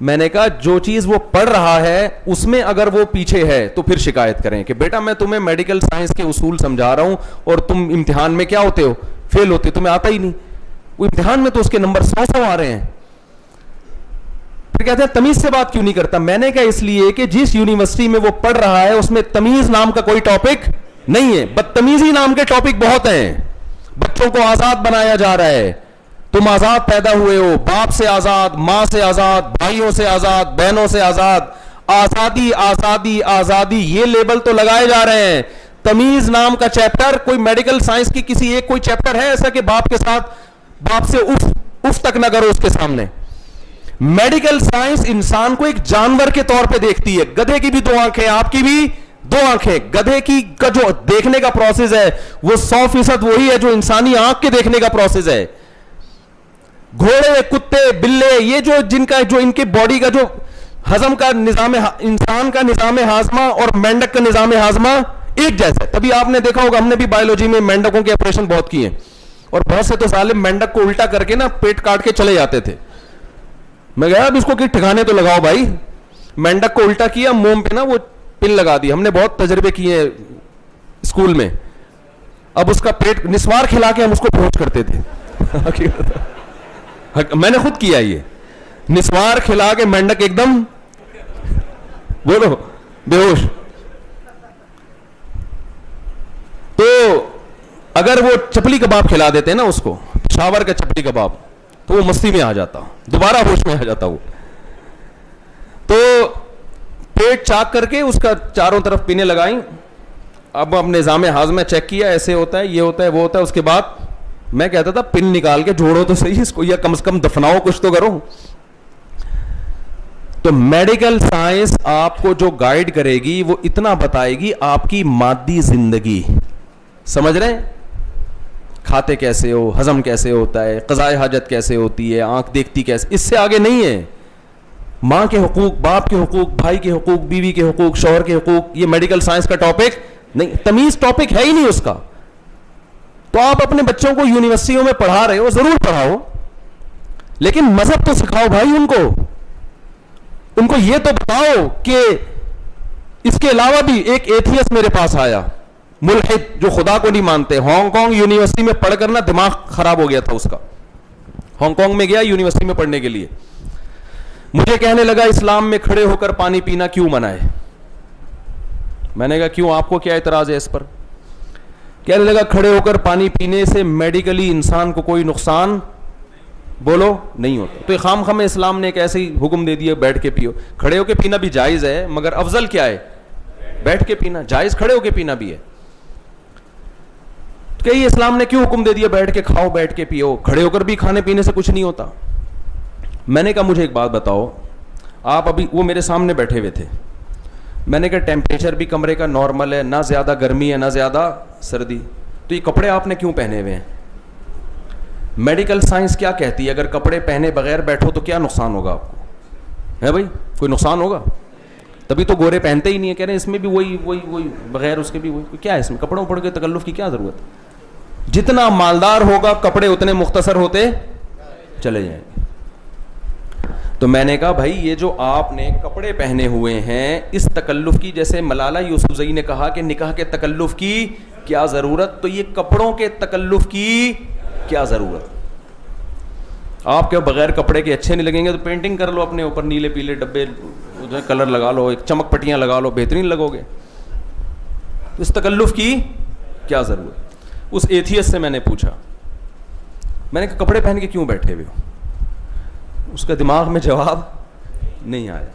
B: मैंने कहा जो चीज वो पढ़ रहा है उसमें अगर वो पीछे है तो फिर शिकायत करें कि बेटा मैं तुम्हें मेडिकल साइंस के उसूल समझा रहा हूं और तुम इम्तिहान में क्या होते हो, फेल होते, तुम्हें आता ही नहीं। वो इम्तिहान में तो उसके नंबर 100 आ रहे हैं। फिर कहते हैं तमीज से बात क्यों नहीं करता। मैंने कहा इसलिए कि जिस यूनिवर्सिटी में वो पढ़ रहा है उसमें तमीज नाम का कोई टॉपिक नहीं है, बदतमीजी नाम के टॉपिक बहुत हैं। बच्चों को आजाद बनाया जा रहा है, तुम आजाद पैदा हुए हो, बाप से आजाद, मां से आजाद, भाइयों से आजाद, बहनों से आजाद, आजादी आजादी आजादी, ये लेबल तो लगाए जा रहे हैं। तमीज नाम का चैप्टर, कोई मेडिकल साइंस की किसी एक कोई चैप्टर है ऐसा कि बाप के साथ, बाप से उफ तक ना करो उसके सामने। मेडिकल साइंस इंसान को एक जानवर के तौर पे देखती है। गधे की भी 2 आंखें, आपकी भी 2 आंखें। गधे की का जो देखने का प्रोसेस है वो 100% वही है जो इंसानी आंख के देखने का प्रोसेस है। घोड़े, कुत्ते, बिल्ले, ये जो जिनका जो इनके बॉडी का जो हजम का निजाम, इंसान का निजाम हाजमा और मेंढक का निजाम हाजमा एक जैसा है। तभी आपने देखा होगा, हमने भी बायोलॉजी में मेंढकों के ऑपरेशन बहुत किए और बहुत से तो साले मेंढक को उल्टा करके ना पेट काट के चले जाते थे। मैं गया अब इसको कि ठिकाने तो लगाओ भाई। मेंढक को उल्टा किया, मोम पे ना वो पिन लगा दी। हमने बहुत तजर्बे किए स्कूल में। अब उसका पेट निस्वार खिला के हम उसको बेहोश करते थे। मैंने खुद किया ये, निस्वार खिला के मेंढक एकदम बोलो बेहोश। तो अगर वो चपली कबाब खिला देते ना उसको, पेशावर का चपली कबाब, तो वो मस्ती में आ जाता, दोबारा होश में आ जाता वो। तो पेट चाक करके उसका चारों तरफ पिने लगाई अब निज़ाम हाज़िमा चेक किया, ऐसे होता है, ये होता है, वो होता है। उसके बाद मैं कहता था पिन निकाल के जोड़ो तो सही इसको, या कम से कम दफनाओ, कुछ तो करो। तो मेडिकल साइंस आपको जो गाइड करेगी वो इतना बताएगी, आपकी मादी जिंदगी, समझ रहे हैं, खाते कैसे हो, हजम कैसे होता है, क़ज़ाए हाजत कैसे होती है, आंख देखती कैसे, इससे आगे नहीं है। माँ के हुकूक, बाप के हुकूक, भाई के हुकूक, बीवी के हुकूक, शौहर के हुकूक, ये मेडिकल साइंस का टॉपिक नहीं, तमीज टॉपिक है ही नहीं उसका। तो आप अपने बच्चों को यूनिवर्सिटियों में पढ़ा रहे हो, जरूर पढ़ाओ, लेकिन मजहब तो सिखाओ भाई उनको ये तो बताओ कि इसके अलावा भी एक एथियस्ट मेरे पास आया, मुल्हिद, जो खुदा को नहीं मानते, हांगकांग यूनिवर्सिटी में पढ़कर ना दिमाग खराब हो गया था उसका। हांगकांग में गया यूनिवर्सिटी में पढ़ने के लिए, मुझे कहने लगा इस्लाम में खड़े होकर पानी पीना क्यों मना है। मैंने कहा क्यों, आपको क्या एतराज है इस पर। कहने लगा खड़े होकर पानी पीने से मेडिकली इंसान को कोई नुकसान बोलो नहीं होता। तो खाम में इस्लाम ने एक ऐसे ही हुक्म दे दिया बैठ के पियो। खड़े होकर पीना भी जायज है, मगर अफजल क्या है, बैठ के पीना। जायज खड़े होकर पीना भी है, तो कहिए इस्लाम ने क्यों हुक्म दे दिया बैठ के खाओ, बैठ के पियो, खड़े होकर भी खाने पीने से कुछ नहीं होता। मैंने कहा मुझे एक बात बताओ, आप अभी, वो मेरे सामने बैठे हुए थे, मैंने कहा टेम्परेचर भी कमरे का नॉर्मल है, ना ज़्यादा गर्मी है ना ज़्यादा सर्दी, तो ये कपड़े आपने क्यों पहने हुए हैं। मेडिकल साइंस क्या कहती है, अगर कपड़े पहने बगैर बैठो तो क्या नुकसान होगा आपको, है भाई, कोई नुकसान होगा। तभी तो गोरे पहनते ही नहीं है, कह रहे हैं इसमें भी वही बगैर उसके भी वही, क्या है इसमें, कपड़ों पड़ के तकल्लुफ की क्या ज़रूरत है। जितना मालदार होगा कपड़े उतने मुख्तसर होते चले जाएंगे। तो मैंने कहा भाई ये जो आपने कपड़े पहने हुए हैं, इस तकल्लुफ की, जैसे मलाला यूसुफजई ने कहा कि निकाह के तकल्लुफ की क्या ज़रूरत, तो ये कपड़ों के तकल्लुफ की क्या ज़रूरत। आपके बगैर कपड़े के अच्छे नहीं लगेंगे तो पेंटिंग कर लो अपने ऊपर, नीले पीले डब्बे जो कलर लगा लो, एक चमक पट्टियाँ लगा लो, बेहतरीन लगोगे। तो इस तकल्लुफ की क्या ज़रूरत। उस एथियस्ट से मैंने पूछा, मैंने कहा कपड़े पहन के क्यों बैठे हुए हो। उसका दिमाग में जवाब नहीं आया।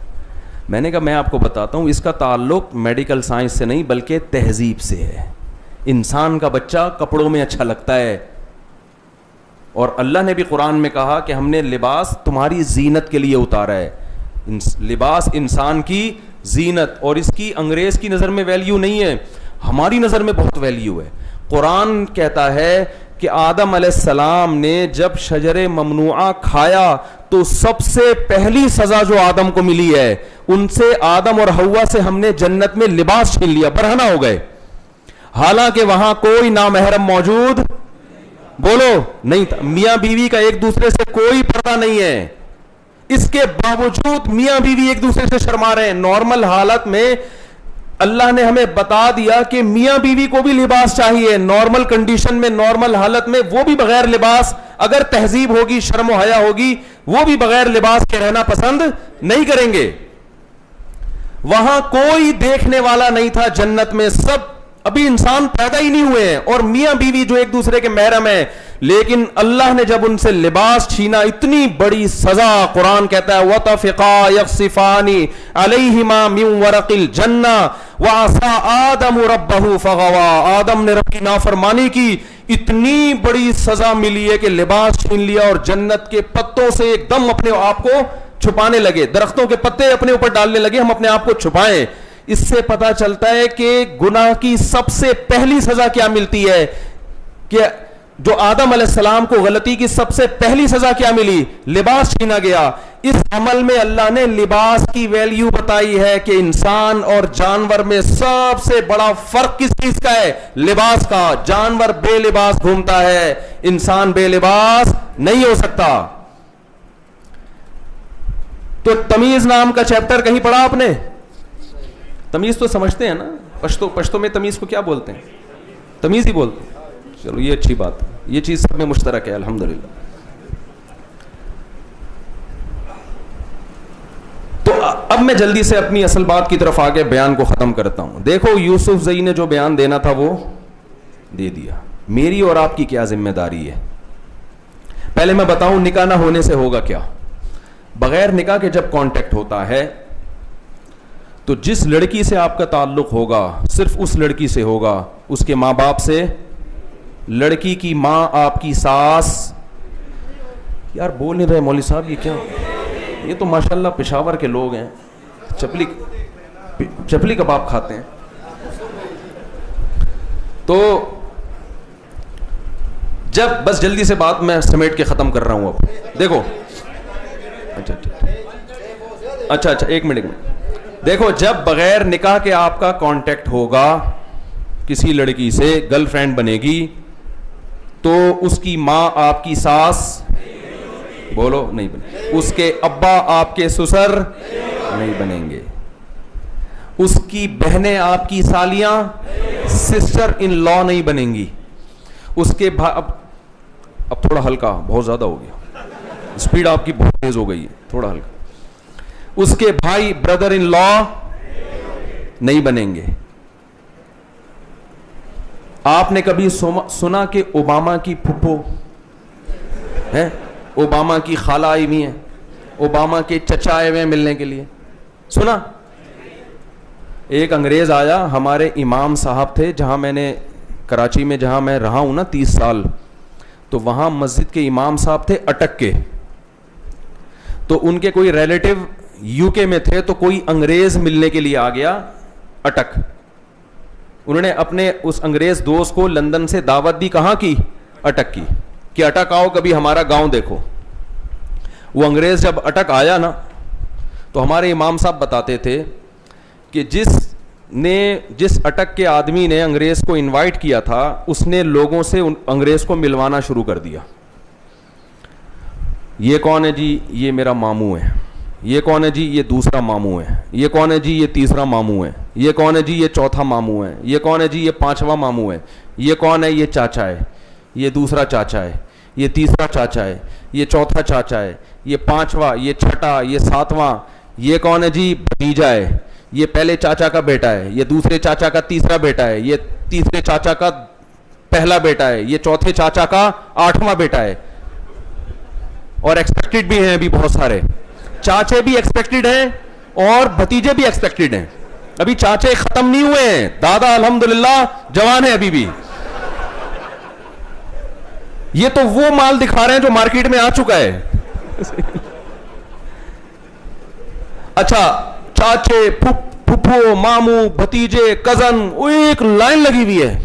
B: मैंने कहा मैं आपको बताता हूँ, इसका ताल्लुक मेडिकल साइंस से नहीं बल्कि तहजीब से है। इंसान का बच्चा कपड़ों में अच्छा लगता है, और अल्लाह ने भी कुरान में कहा कि हमने लिबास तुम्हारी जीनत के लिए उतारा है। लिबास इंसान की जीनत, और इसकी अंग्रेज की नज़र में वैल्यू नहीं है, हमारी नज़र में बहुत वैल्यू है। कुरान कहता है कि आदम अलैहिस्सलाम ने जब शजरे ममनुआ खाया तो सबसे पहली सजा जो आदम को मिली है, उनसे, आदम और हव्वा से हमने जन्नत में लिबास छीन लिया, बरहना हो गए। हालांकि वहां कोई नामहरम मौजूद, बोलो, नहीं था। मियां बीवी का एक दूसरे से कोई पर्दा नहीं है, इसके बावजूद मियां बीवी एक दूसरे से शर्मा रहे हैं। नॉर्मल हालत में अल्लाह ने हमें बता दिया कि मियां बीवी को भी लिबास चाहिए, नॉर्मल कंडीशन में, नॉर्मल हालत में वो भी बगैर लिबास, अगर तहजीब होगी, शर्म व हया होगी, वो भी बगैर लिबास के रहना पसंद नहीं करेंगे। वहां कोई देखने वाला नहीं था जन्नत में, सब अभी इंसान पैदा ही नहीं हुए हैं, और मियां बीवी जो एक दूसरे के महरम हैं। लेकिन अल्लाह ने जब उनसे लिबास छीना, इतनी बड़ी सजा, कुरान कहता है वतफ़िक़ा यख़सिफ़ानी अलैहिमा मिन वरक़िल जन्ना वअसा आदम रब्बहु फ़ग़वा। आदम ने रब की नाफरमानी की, इतनी बड़ी सजा मिली है कि लिबास छीन लिया, और जन्नत के पत्तों से एकदम अपने आप को छुपाने लगे, दरख्तों के पत्ते अपने ऊपर डालने लगे, हम अपने आप को छुपाएं। इससे पता चलता है कि गुनाह की सबसे पहली सजा क्या मिलती है, कि जो आदम अलैहिस्सलाम को गलती की सबसे पहली सजा क्या मिली, लिबास छीना गया। इस अमल में अल्लाह ने लिबास की वैल्यू बताई है कि इंसान और जानवर में सबसे बड़ा फर्क किस चीज का है, लिबास का। जानवर बेलिबास घूमता है, इंसान बेलिबास नहीं हो सकता। तो तमीज नाम का चैप्टर कहीं पढ़ा आपने? तमीज तो समझते हैं ना, पश्तो में तमीज को क्या बोलते हैं, तमीज ही बोलते हैं। चलो ये अच्छी बात है, ये चीज सब में मुश्तरक है अल्हम्दुलिल्लाह। तो अब मैं जल्दी से अपनी असल बात की तरफ आगे बयान को खत्म करता हूं। देखो यूसुफजई ने जो बयान देना था वो दे दिया, मेरी और आपकी क्या जिम्मेदारी है। पहले मैं बताऊं निकाह ना होने से होगा क्या। बगैर निकाह के जब कांटेक्ट होता है तो जिस लड़की से आपका ताल्लुक होगा सिर्फ उस लड़की से होगा, उसके माँ बाप से। लड़की की माँ आपकी सास। यार बोल नहीं रहे मौलवी साहब, ये क्या? ये तो माशाल्लाह पेशावर के लोग हैं, चपली कबाब खाते हैं। तो जब, बस जल्दी से बात मैं समेट के ख़त्म कर रहा हूँ अब। देखो, अच्छा, एक मिनट। देखो, जब बगैर निकाह के आपका कांटेक्ट होगा किसी लड़की से, गर्लफ्रेंड बनेगी, तो उसकी माँ आपकी सास, बोलो, नहीं बने। उसके अब्बा आपके ससुर नहीं बनेंगे। उसकी बहनें आपकी सालियां, सिस्टर इन लॉ नहीं बनेंगी। उसके अब थोड़ा हल्का, बहुत ज्यादा हो गया, स्पीड आपकी बहुत तेज हो गई है, थोड़ा हल्का। उसके भाई ब्रदर इन लॉ नहीं बनेंगे। आपने कभी सुना कि ओबामा की फुप्पो है, ओबामा की खाला आई हुई है, ओबामा के चचा आए हुए हैं मिलने के लिए? सुना? एक अंग्रेज आया, हमारे इमाम साहब थे जहां मैंने, कराची में जहां मैं रहा हूं ना 30 साल, तो वहां मस्जिद के इमाम साहब थे अटक के। तो उनके कोई रिलेटिव यूके में थे, तो कोई अंग्रेज मिलने के लिए आ गया अटक। उन्होंने अपने उस अंग्रेज दोस्त को लंदन से दावत दी, कहां की? अटक की, कि अटक आओ, कभी हमारा गांव देखो। वो अंग्रेज जब अटक आया ना, तो हमारे इमाम साहब बताते थे कि जिस अटक के आदमी ने अंग्रेज को इनवाइट किया था, उसने लोगों से अंग्रेज को मिलवाना शुरू कर दिया। ये कौन है जी? ये मेरा मामू है। ये कौन है जी? ये दूसरा मामू है। ये कौन है जी? ये तीसरा मामू है। ये कौन है जी? ये चौथा मामू है। ये कौन है जी? ये पांचवा मामू है। ये कौन है? ये चाचा है। ये दूसरा चाचा है। ये तीसरा चाचा है। ये चौथा चाचा है। ये पांचवा, ये छठा, ये सातवां। ये कौन है जी? भतीजा है। ये पहले चाचा का बेटा है। ये दूसरे चाचा का तीसरा बेटा है। ये तीसरे चाचा का पहला बेटा है। ये चौथे चाचा का 8वां बेटा है। और एक्सपेक्टेड भी हैं अभी बहुत सारे। चाचे भी एक्सपेक्टेड हैं और भतीजे भी एक्सपेक्टेड हैं। अभी चाचे खत्म नहीं हुए हैं, दादा अल्हम्दुलिल्लाह जवान है अभी भी। ये तो वो माल दिखा रहे हैं जो मार्केट में आ चुका है। अच्छा, चाचे, फुफ्फो, मामू, भतीजे, कजन, वो एक लाइन लगी हुई है।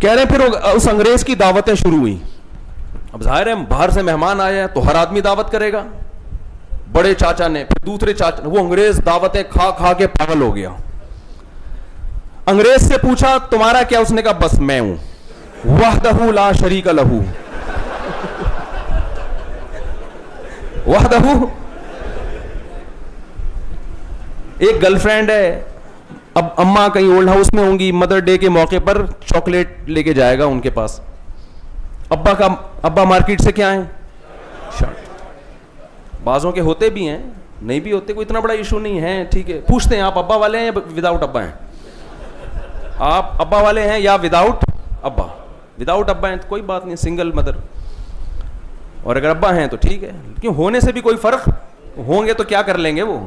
B: कह रहे हैं फिर उस अंग्रेज की दावतें शुरू हुई। अब जाहिर है बाहर से मेहमान आए हैं तो हर आदमी दावत करेगा। बड़े चाचा ने, फिर दूसरे चाचा, वो अंग्रेज दावतें खा खा के पागल हो गया। अंग्रेज से पूछा तुम्हारा क्या? उसने कहा बस मैं हूं, वहदहू ला शरीक लहू। वहदहू। एक गर्लफ्रेंड है, अब अम्मा कहीं ओल्ड हाउस में होंगी, मदर डे के मौके पर चॉकलेट लेके जाएगा उनके पास। अब्बा मार्केट से क्या है? शर्ट। बाजों के होते भी हैं, नहीं भी होते, कोई इतना बड़ा इशू नहीं है, ठीक है। पूछते हैं आप अब्बा वाले हैं या विदाउट अब्बा हैं? आप अब्बा वाले हैं या विदाउट अब्बा? विदाउट अब्बा हैं तो कोई बात नहीं, सिंगल मदर। और अगर अब्बा हैं तो ठीक है, क्यों होने से भी कोई फर्क, होंगे तो क्या कर लेंगे वो।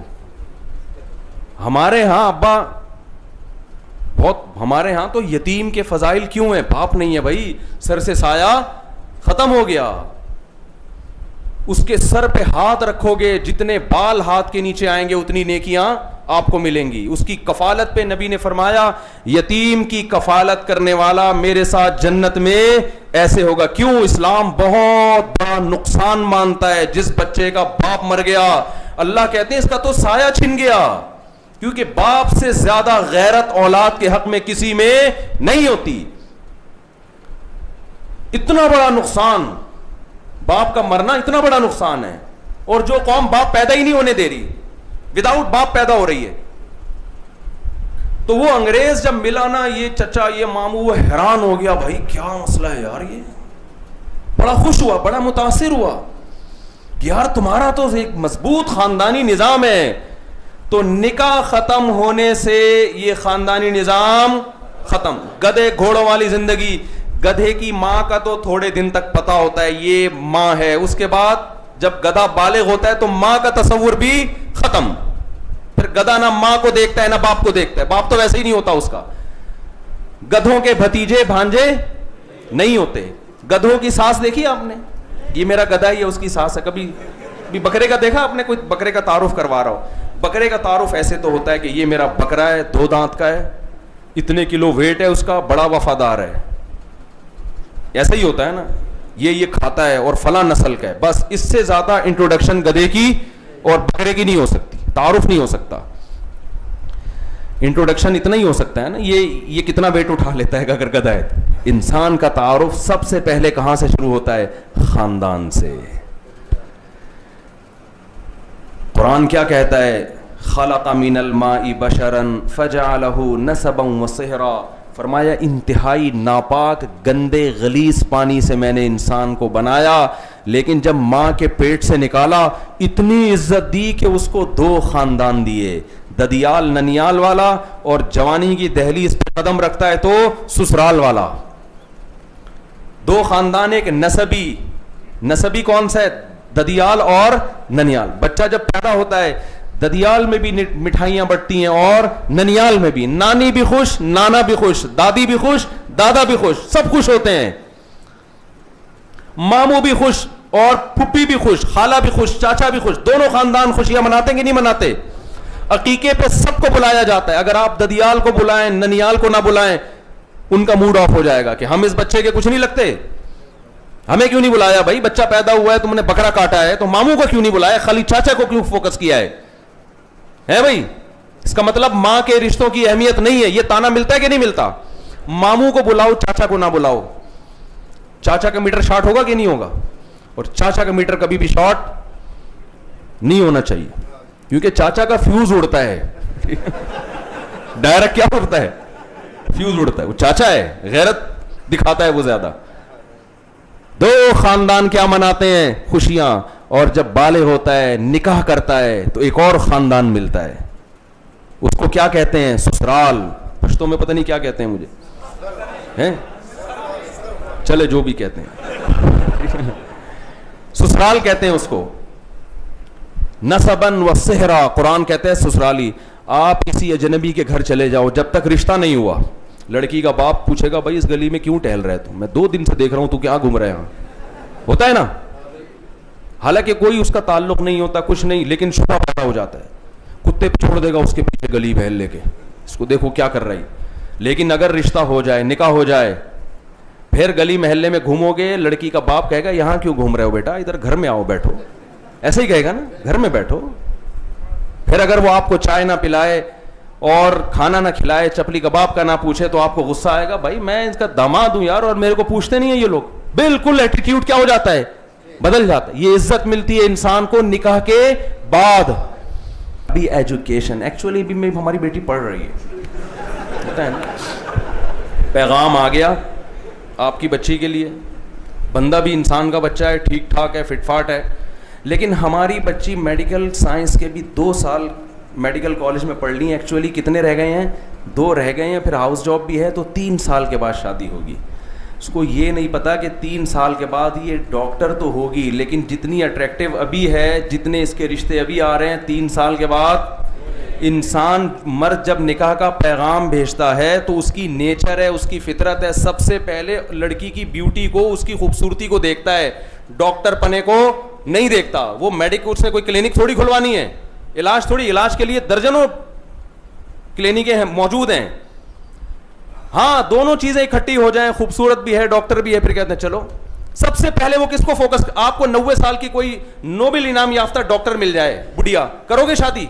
B: हमारे यहां अब्बा बहुत, हमारे यहां तो यतीम के फजाइल क्यों है? बाप नहीं है भाई, सर से साया खत्म हो गया। उसके सर पे हाथ रखोगे, जितने बाल हाथ के नीचे आएंगे उतनी नेकियां आपको मिलेंगी। उसकी कफालत पे नबी ने फरमाया, यतीम की कफालत करने वाला मेरे साथ जन्नत में ऐसे होगा। क्यों? इस्लाम बहुत बड़ा नुकसान मानता है जिस बच्चे का बाप मर गया। अल्लाह कहते हैं इसका तो साया छिन गया, क्योंकि बाप से ज्यादा गैरत औलाद के हक में किसी में नहीं होती। इतना बड़ा नुकसान, बाप का मरना इतना बड़ा नुकसान है। और जो कौम बाप पैदा ही नहीं होने दे रही, विदाउट बाप पैदा हो रही है। तो वो अंग्रेज जब मिला ना, ये चचा, ये मामू, वो हैरान हो गया, भाई क्या मसला है यार, ये बड़ा खुश हुआ, बड़ा मुतासिर हुआ कि यार तुम्हारा तो एक मजबूत खानदानी निजाम है। तो निकाह खत्म होने से ये खानदानी निजाम खत्म। गधे घोड़ों वाली जिंदगी, गधे की मां का तो थोड़े दिन तक पता होता है ये मां है, उसके बाद जब गधा बालिग होता है तो मां का तस्वुर भी खत्म। फिर गधा ना मां को देखता है ना बाप को देखता है, बाप तो वैसे ही नहीं होता उसका। गधों के भतीजे भांजे नहीं होते। गधों की सास देखी आपने? ये मेरा गधा ही है, उसकी सास है। कभी बकरे का देखा आपने? कोई बकरे का तारुफ करवा रहा हो। बकरे का तारुफ ऐसे तो होता है कि ये मेरा बकरा है, 2 दांत का है, इतने किलो वेट है उसका, बड़ा वफादार है। ऐसा ही होता है ना, ये खाता है और फला नस्ल का है। बस इससे ज्यादा इंट्रोडक्शन गधे की और बकरे की नहीं हो सकती, तारुफ नहीं हो सकता। इंट्रोडक्शन इतना ही हो सकता है ना, ये कितना वेट उठा लेता है अगर गधा है। इंसान का तारुफ सबसे पहले कहां से शुरू होता है? खानदान से। कुरान क्या कहता है? खलक़ मिनल माई बशरन फजअलहु नसबन व सिहरा। फरमाया इंतहाई नापाक गंदे गलीज पानी से मैंने इंसान को बनाया, लेकिन जब मां के पेट से निकाला इतनी इज्जत दी कि उसको 2 खानदान दिए, ददियाल ननियाल वाला, और जवानी की दहलीज पे कदम रखता है तो ससुराल वाला। 2 खानदान, एक नसबी। नसबी कौन सा है? ददियाल और ननियाल। बच्चा जब पैदा होता है ददियाल में भी मिठाइयां बंटती हैं और ननियाल में भी। नानी भी खुश, नाना भी खुश, दादी भी खुश, दादा भी खुश, सब खुश होते हैं। मामू भी खुश और फुप्पी भी खुश, खाला भी खुश, चाचा भी खुश। दोनों खानदान खुशियां मनाते कि नहीं मनाते? अकीके पे सबको बुलाया जाता है। अगर आप ददियाल को बुलाएं, ननियाल को ना बुलाएं, उनका मूड ऑफ हो जाएगा कि हम इस बच्चे के कुछ नहीं लगते, हमें क्यों नहीं बुलाया? भाई बच्चा पैदा हुआ है, तुमने बकरा काटा है, तो मामू को क्यों नहीं बुलाया? खाली चाचा को क्यों फोकस किया है भाई? इसका मतलब मां के रिश्तों की अहमियत नहीं है। यह ताना मिलता है कि नहीं मिलता? मामू को बुलाओ, चाचा को ना बुलाओ। चाचा का मीटर शॉर्ट होगा कि नहीं होगा? और चाचा का मीटर कभी भी शॉर्ट नहीं होना चाहिए, क्योंकि चाचा का फ्यूज उड़ता है। डायरेक्ट क्या उड़ता है? फ्यूज उड़ता है। वो चाचा है, गैरत दिखाता है वो ज्यादा। 2 खानदान क्या मनाते हैं? खुशियां। और जब बाले होता है, निकाह करता है, तो एक और खानदान मिलता है। उसको क्या कहते हैं? ससुराल। पश्तो में पता नहीं क्या कहते हैं मुझे, हैं? चले जो भी कहते हैं। ससुराल कहते हैं उसको। नसबन व सेहरा। कुरान कहते हैं ससुराली। आप किसी अजनबी के घर चले जाओ, जब तक रिश्ता नहीं हुआ, लड़की का बाप पूछेगा भाई इस गली में क्यों टहल रहे तू? मैं 2 दिन से देख रहा हूं, तू क्या घूम रहे हैं? होता है ना। हालांकि कोई उसका ताल्लुक नहीं होता, कुछ नहीं, लेकिन शुबा पैदा हो जाता है। कुत्ते पे छोड़ देगा उसके पीछे गली बहल लेके, इसको देखो क्या कर रही। लेकिन अगर रिश्ता हो जाए, निकाह हो जाए, फिर गली महल्ले में घूमोगे, लड़की का बाप कहेगा यहां क्यों घूम रहे हो बेटा, इधर घर में आओ बैठो। ऐसे ही कहेगा ना, घर में बैठो। फिर अगर वो आपको चाय ना पिलाए और खाना ना खिलाए, चपली कबाब का ना पूछे, तो आपको गुस्सा आएगा, भाई मैं इसका दामाद हूं यार और मेरे को पूछते नहीं है ये लोग। बिल्कुल एटीट्यूड क्या हो जाता है? बदल जाता है। ये इज्जत मिलती है इंसान को निकाह के बाद। अभी एजुकेशन, एक्चुअली भी में हमारी बेटी पढ़ रही है, पता है ना। पैगाम आ गया आपकी बच्ची के लिए। बंदा भी इंसान का बच्चा है, ठीक ठाक है, फिटफाट है, लेकिन हमारी बच्ची मेडिकल साइंस के भी 2 साल मेडिकल कॉलेज में पढ़ ली। एक्चुअली कितने रह गए हैं? 2 रह गए हैं। फिर हाउस जॉब भी है, तो 3 साल के बाद शादी होगी। उसको ये नहीं पता कि 3 साल के बाद ये डॉक्टर तो होगी, लेकिन जितनी अट्रैक्टिव अभी है, जितने इसके रिश्ते अभी आ रहे हैं, 3 साल के बाद इंसान मर्द जब निकाह का पैगाम भेजता है तो उसकी नेचर है, उसकी फितरत है, सबसे पहले लड़की की ब्यूटी को, उसकी खूबसूरती को देखता है, डॉक्टर पने को नहीं देखता। वो मेडिकल से कोई क्लिनिक थोड़ी खुलवानी है, इलाज थोड़ी, इलाज के लिए दर्जनों क्लिनिकें मौजूद हैं। हाँ, दोनों चीजें इकट्ठी हो जाएं, खूबसूरत भी है, डॉक्टर भी है, फिर कहते हैं चलो। सबसे पहले वो किसको फोकस? आपको 90 साल की कोई नोबेल इनाम याफ्ता डॉक्टर मिल जाए, बुढ़िया, करोगे शादी?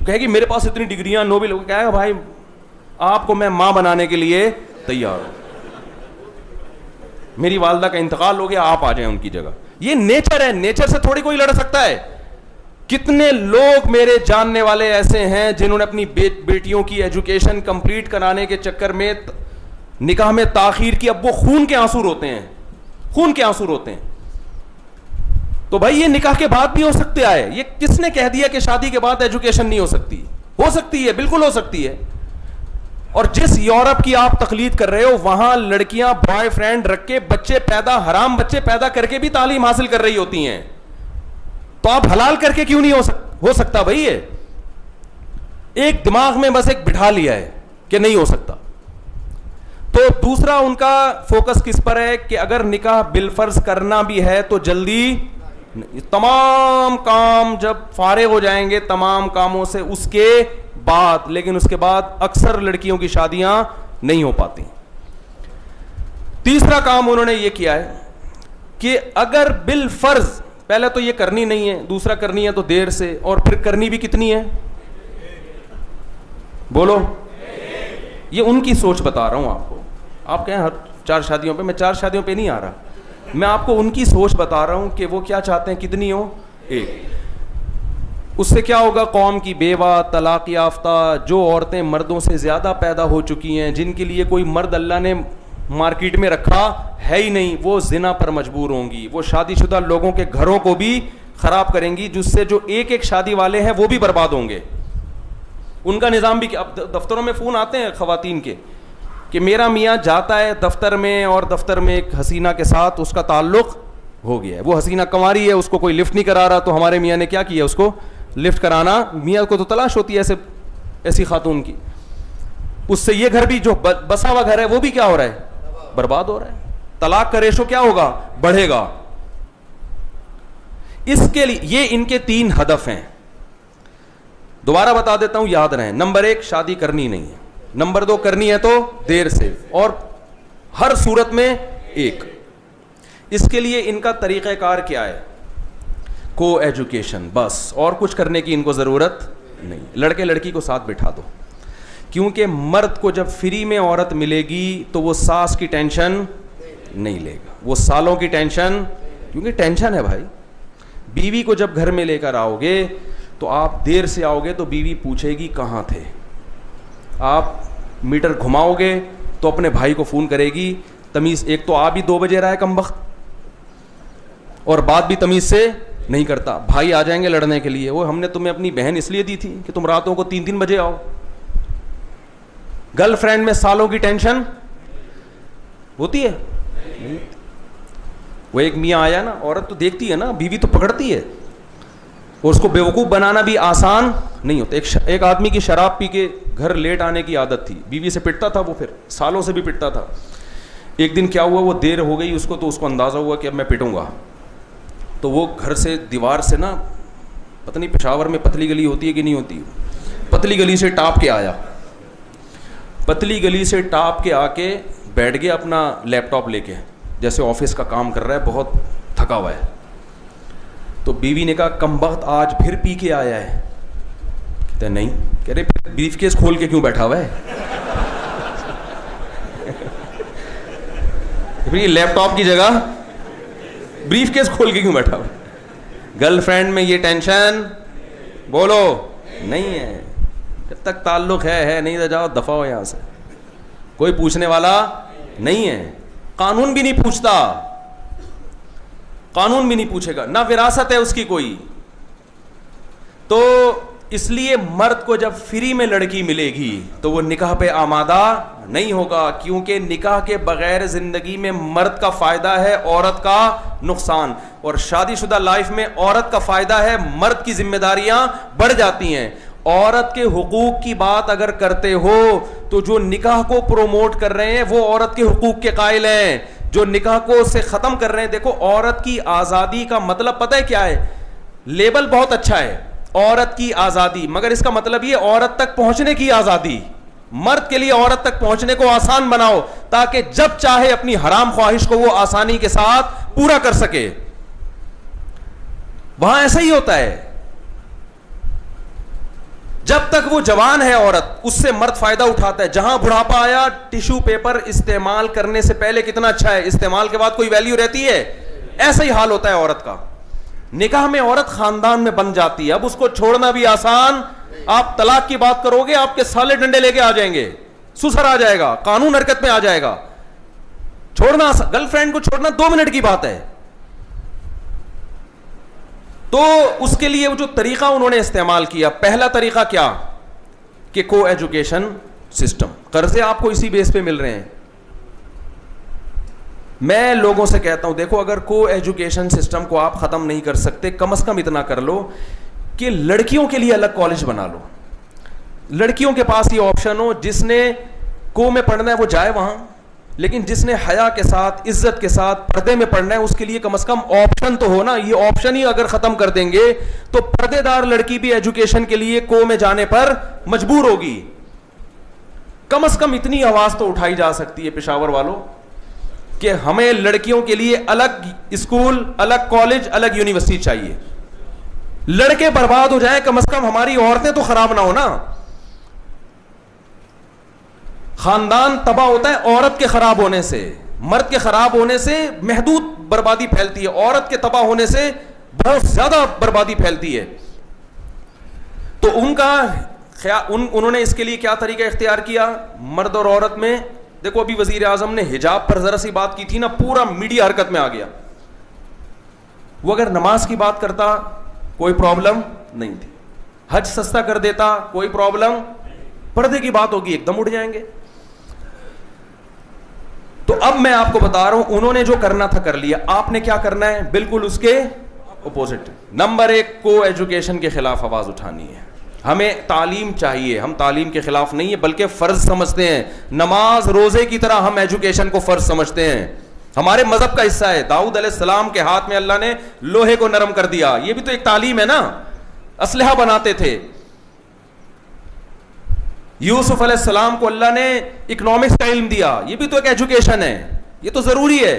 B: कहेगी मेरे पास इतनी डिग्रियां, नोबेल। क्या है भाई, आपको मैं मां बनाने के लिए तैयार हूं, मेरी वालदा का इंतकाल हो गया, आप आ जाएं उनकी जगह। ये नेचर है, नेचर से थोड़ी कोई लड़ सकता है। कितने लोग मेरे जानने वाले ऐसे हैं जिन्होंने अपनी बेटियों की एजुकेशन कंप्लीट कराने के चक्कर में निकाह में ताखीर की। अब वो खून के आंसू रोते हैं, खून के आंसू रोते हैं। तो भाई ये निकाह के बाद भी हो सकता है। ये किसने कह दिया कि शादी के बाद एजुकेशन नहीं हो सकती? हो सकती है, बिल्कुल हो सकती है। और जिस यूरोप की आप तकलीद कर रहे हो, वहां लड़कियां बॉयफ्रेंड रख के बच्चे पैदा, हराम बच्चे पैदा करके भी तालीम हासिल कर रही होती हैं। तो आप हलाल करके क्यों नहीं हो सकता भाई? ये एक दिमाग में बस एक बिठा लिया है कि नहीं हो सकता। तो दूसरा उनका फोकस किस पर है कि अगर निकाह बिलफर्ज करना भी है तो जल्दी, तमाम काम जब फारिग हो जाएंगे तमाम कामों से उसके बाद, लेकिन उसके बाद अक्सर लड़कियों की शादियां नहीं हो पाती। तीसरा काम उन्होंने ये किया है कि अगर बिलफर्ज, पहले तो ये करनी नहीं है, दूसरा करनी है तो देर से, और फिर करनी भी कितनी है, बोलो। ये उनकी सोच बता रहा हूं आपको। आप कहें हर 4 शादियों पे, मैं 4 शादियों पे नहीं आ रहा, मैं आपको उनकी सोच बता रहा हूं कि वो क्या चाहते हैं, कितनी हो, एक। उससे क्या होगा, कौम की बेवा, तलाक याफ्ता, जो औरतें मर्दों से ज्यादा पैदा हो चुकी हैं, जिनके लिए कोई मर्द अल्लाह ने मार्केट में रखा है ही नहीं, वो जिना पर मजबूर होंगी, वो शादीशुदा लोगों के घरों को भी खराब करेंगी, जिससे जो एक एक शादी वाले हैं वो भी बर्बाद होंगे। उनका निज़ाम भी, अब दफ्तरों में फ़ोन आते हैं ख़वातीन के कि मेरा मियाँ जाता है दफ्तर में और दफ्तर में एक हसीना के साथ उसका ताल्लुक़ हो गया है, वो हसीना कंवारी है, उसको कोई लिफ्ट नहीं करा रहा, तो हमारे मियाँ ने क्या किया, उसको लिफ्ट कराना। मियाँ को तो तलाश होती है ऐसी खातून की, उससे ये घर भी जो बसा हुआ घर है वो भी क्या हो रहा है, बर्बाद हो रहा है। तलाक का रेशो क्या होगा, बढ़ेगा। इसके लिए ये इनके 3 हदफ हैं, दोबारा बता देता हूं, याद रहें। नंबर 1, शादी करनी नहीं है। नंबर 2, करनी है तो देर से, और हर सूरत में एक। इसके लिए इनका तरीक़ाकार क्या है, को एजुकेशन, बस, और कुछ करने की इनको ज़रूरत नहीं। लड़के लड़की को साथ बिठा दो, क्योंकि मर्द को जब फ्री में औरत मिलेगी तो वो सास की टेंशन नहीं लेगा, वो सालों की टेंशन, क्योंकि टेंशन है भाई। बीवी को जब घर में लेकर आओगे तो आप देर से आओगे तो बीवी पूछेगी कहाँ थे, आप मीटर घुमाओगे तो अपने भाई को फ़ोन करेगी, तमीज़, एक तो आ भी 2 बजे रहा है कमबख्त, और बात भी तमीज़ से नहीं करता। भाई आ जाएंगे लड़ने के लिए, वो हमने तुम्हें अपनी बहन इसलिए दी थी कि तुम रातों को 3-3 बजे आओ। गर्लफ्रेंड में सालों की टेंशन होती है। वो एक मियाँ आया ना, औरत तो देखती है ना, बीवी तो पकड़ती है, और उसको बेवकूफ़ बनाना भी आसान नहीं होता। एक आदमी की शराब पी के घर लेट आने की आदत थी, बीवी से पिटता था वो, फिर सालों से भी पिटता था। एक दिन क्या हुआ, वो देर हो गई उसको, तो उसको अंदाज़ा हुआ कि अब मैं पिटूंगा, तो वो घर से दीवार से ना, पता नहीं पेशावर में पतली गली होती है कि नहीं होती, पतली गली से टाप के आया, पतली गली से टाप के आके बैठ गया अपना लैपटॉप लेके, जैसे ऑफिस का काम कर रहा है, बहुत थका हुआ है। तो बीवी ने कहा कमबख्त आज फिर पी के आया है। कहते नहीं, कह रहे फिर ब्रीफकेस खोल के क्यों बैठा हुआ है फिर ये लैपटॉप की जगह ब्रीफकेस खोल के क्यों बैठा हुआ है। गर्लफ्रेंड में ये टेंशन, बोलो, नहीं है। जब तक ताल्लुक है नहीं तो जाओ, दफा हो यहां से, कोई पूछने वाला नहीं है, कानून भी नहीं पूछता, कानून भी नहीं पूछेगा, ना विरासत है उसकी कोई। तो इसलिए मर्द को जब फ्री में लड़की मिलेगी तो वो निकाह पे आमादा नहीं होगा, क्योंकि निकाह के बगैर जिंदगी में मर्द का फायदा है, औरत का नुकसान। और शादीशुदा लाइफ में औरत का फायदा है, मर्द की जिम्मेदारियां बढ़ जाती हैं। औरत के हुकूक की बात अगर करते हो तो जो निकाह को प्रोमोट कर रहे हैं वो औरत के हुकूक के कायल हैं, जो निकाह को से खत्म कर रहे हैं। देखो, औरत की आजादी का मतलब पता है क्या है? लेबल बहुत अच्छा है, औरत की आजादी, मगर इसका मतलब ये औरत तक पहुंचने की आजादी। मर्द के लिए औरत तक पहुंचने को आसान बनाओ ताकि जब चाहे अपनी हराम ख्वाहिश को वो आसानी के साथ पूरा कर सके। वहां ऐसा ही होता है, जब तक वो जवान है औरत, उससे मर्द फायदा उठाता है। जहां बुढ़ापा आया, टिश्यू पेपर इस्तेमाल करने से पहले कितना अच्छा है, इस्तेमाल के बाद कोई वैल्यू रहती है? ऐसा ही हाल होता है औरत का। निकाह में औरत खानदान में बन जाती है, अब उसको छोड़ना भी आसान। आप तलाक की बात करोगे, आपके साले डंडे लेके आ जाएंगे, सुसर आ जाएगा, कानून हरकत में आ जाएगा। छोड़ना, गर्लफ्रेंड को छोड़ना 2 मिनट की बात है। तो उसके लिए वो जो तरीका उन्होंने इस्तेमाल किया, पहला तरीका क्या कि को एजुकेशन सिस्टम। कर्जे आपको इसी बेस पे मिल रहे हैं। मैं लोगों से कहता हूं, देखो, अगर को एजुकेशन सिस्टम को आप खत्म नहीं कर सकते, कम से कम इतना कर लो कि लड़कियों के लिए अलग कॉलेज बना लो। लड़कियों के पास ये ऑप्शन हो, जिसने को में पढ़ना है वो जाए वहां, लेकिन जिसने हया के साथ, इज्जत के साथ पर्दे में पढ़ना है उसके लिए कम से कम ऑप्शन तो हो ना। ये ऑप्शन ही अगर खत्म कर देंगे तो पर्देदार लड़की भी एजुकेशन के लिए को में जाने पर मजबूर होगी। कम से कम इतनी आवाज तो उठाई जा सकती है पेशावर वालों कि हमें लड़कियों के लिए अलग स्कूल, अलग कॉलेज, अलग यूनिवर्सिटी चाहिए। लड़के बर्बाद हो जाए, कम से कम हमारी औरतें तो खराब ना हो ना। खानदान तबाह होता है औरत के खराब होने से, मर्द के खराब होने से महदूद बर्बादी फैलती है, औरत के तबाह होने से बहुत ज्यादा बर्बादी फैलती है। तो उन्होंने इसके लिए क्या तरीका इख्तियार किया, मर्द और औरत में। देखो अभी वजीर आजम ने हिजाब पर जरा सी बात की थी ना, पूरा मीडिया हरकत में आ गया। वो अगर नमाज की बात करता कोई प्रॉब्लम नहीं थी, हज सस्ता कर देता कोई प्रॉब्लम, पर्दे की बात होगी एकदम उड़ जाएंगे। तो अब मैं आपको बता रहा हूं, उन्होंने जो करना था कर लिया, आपने क्या करना है, बिल्कुल उसके अपोजिट। नंबर 1, को एजुकेशन के खिलाफ आवाज उठानी है। हमें तालीम चाहिए, हम तालीम के खिलाफ नहीं है बल्कि फर्ज समझते हैं। नमाज रोजे की तरह हम एजुकेशन को फर्ज समझते हैं, हमारे मजहब का हिस्सा है। दाऊद अलैहिस्सलाम के हाथ में अल्लाह ने लोहे को नरम कर दिया, ये भी तो एक तालीम है ना। असलहा बनाते थे। यूसुफ अलैहिस्सलाम को अल्लाह ने इकोनॉमिक्स का इल्म दिया, ये भी तो एक एजुकेशन है, ये तो जरूरी है।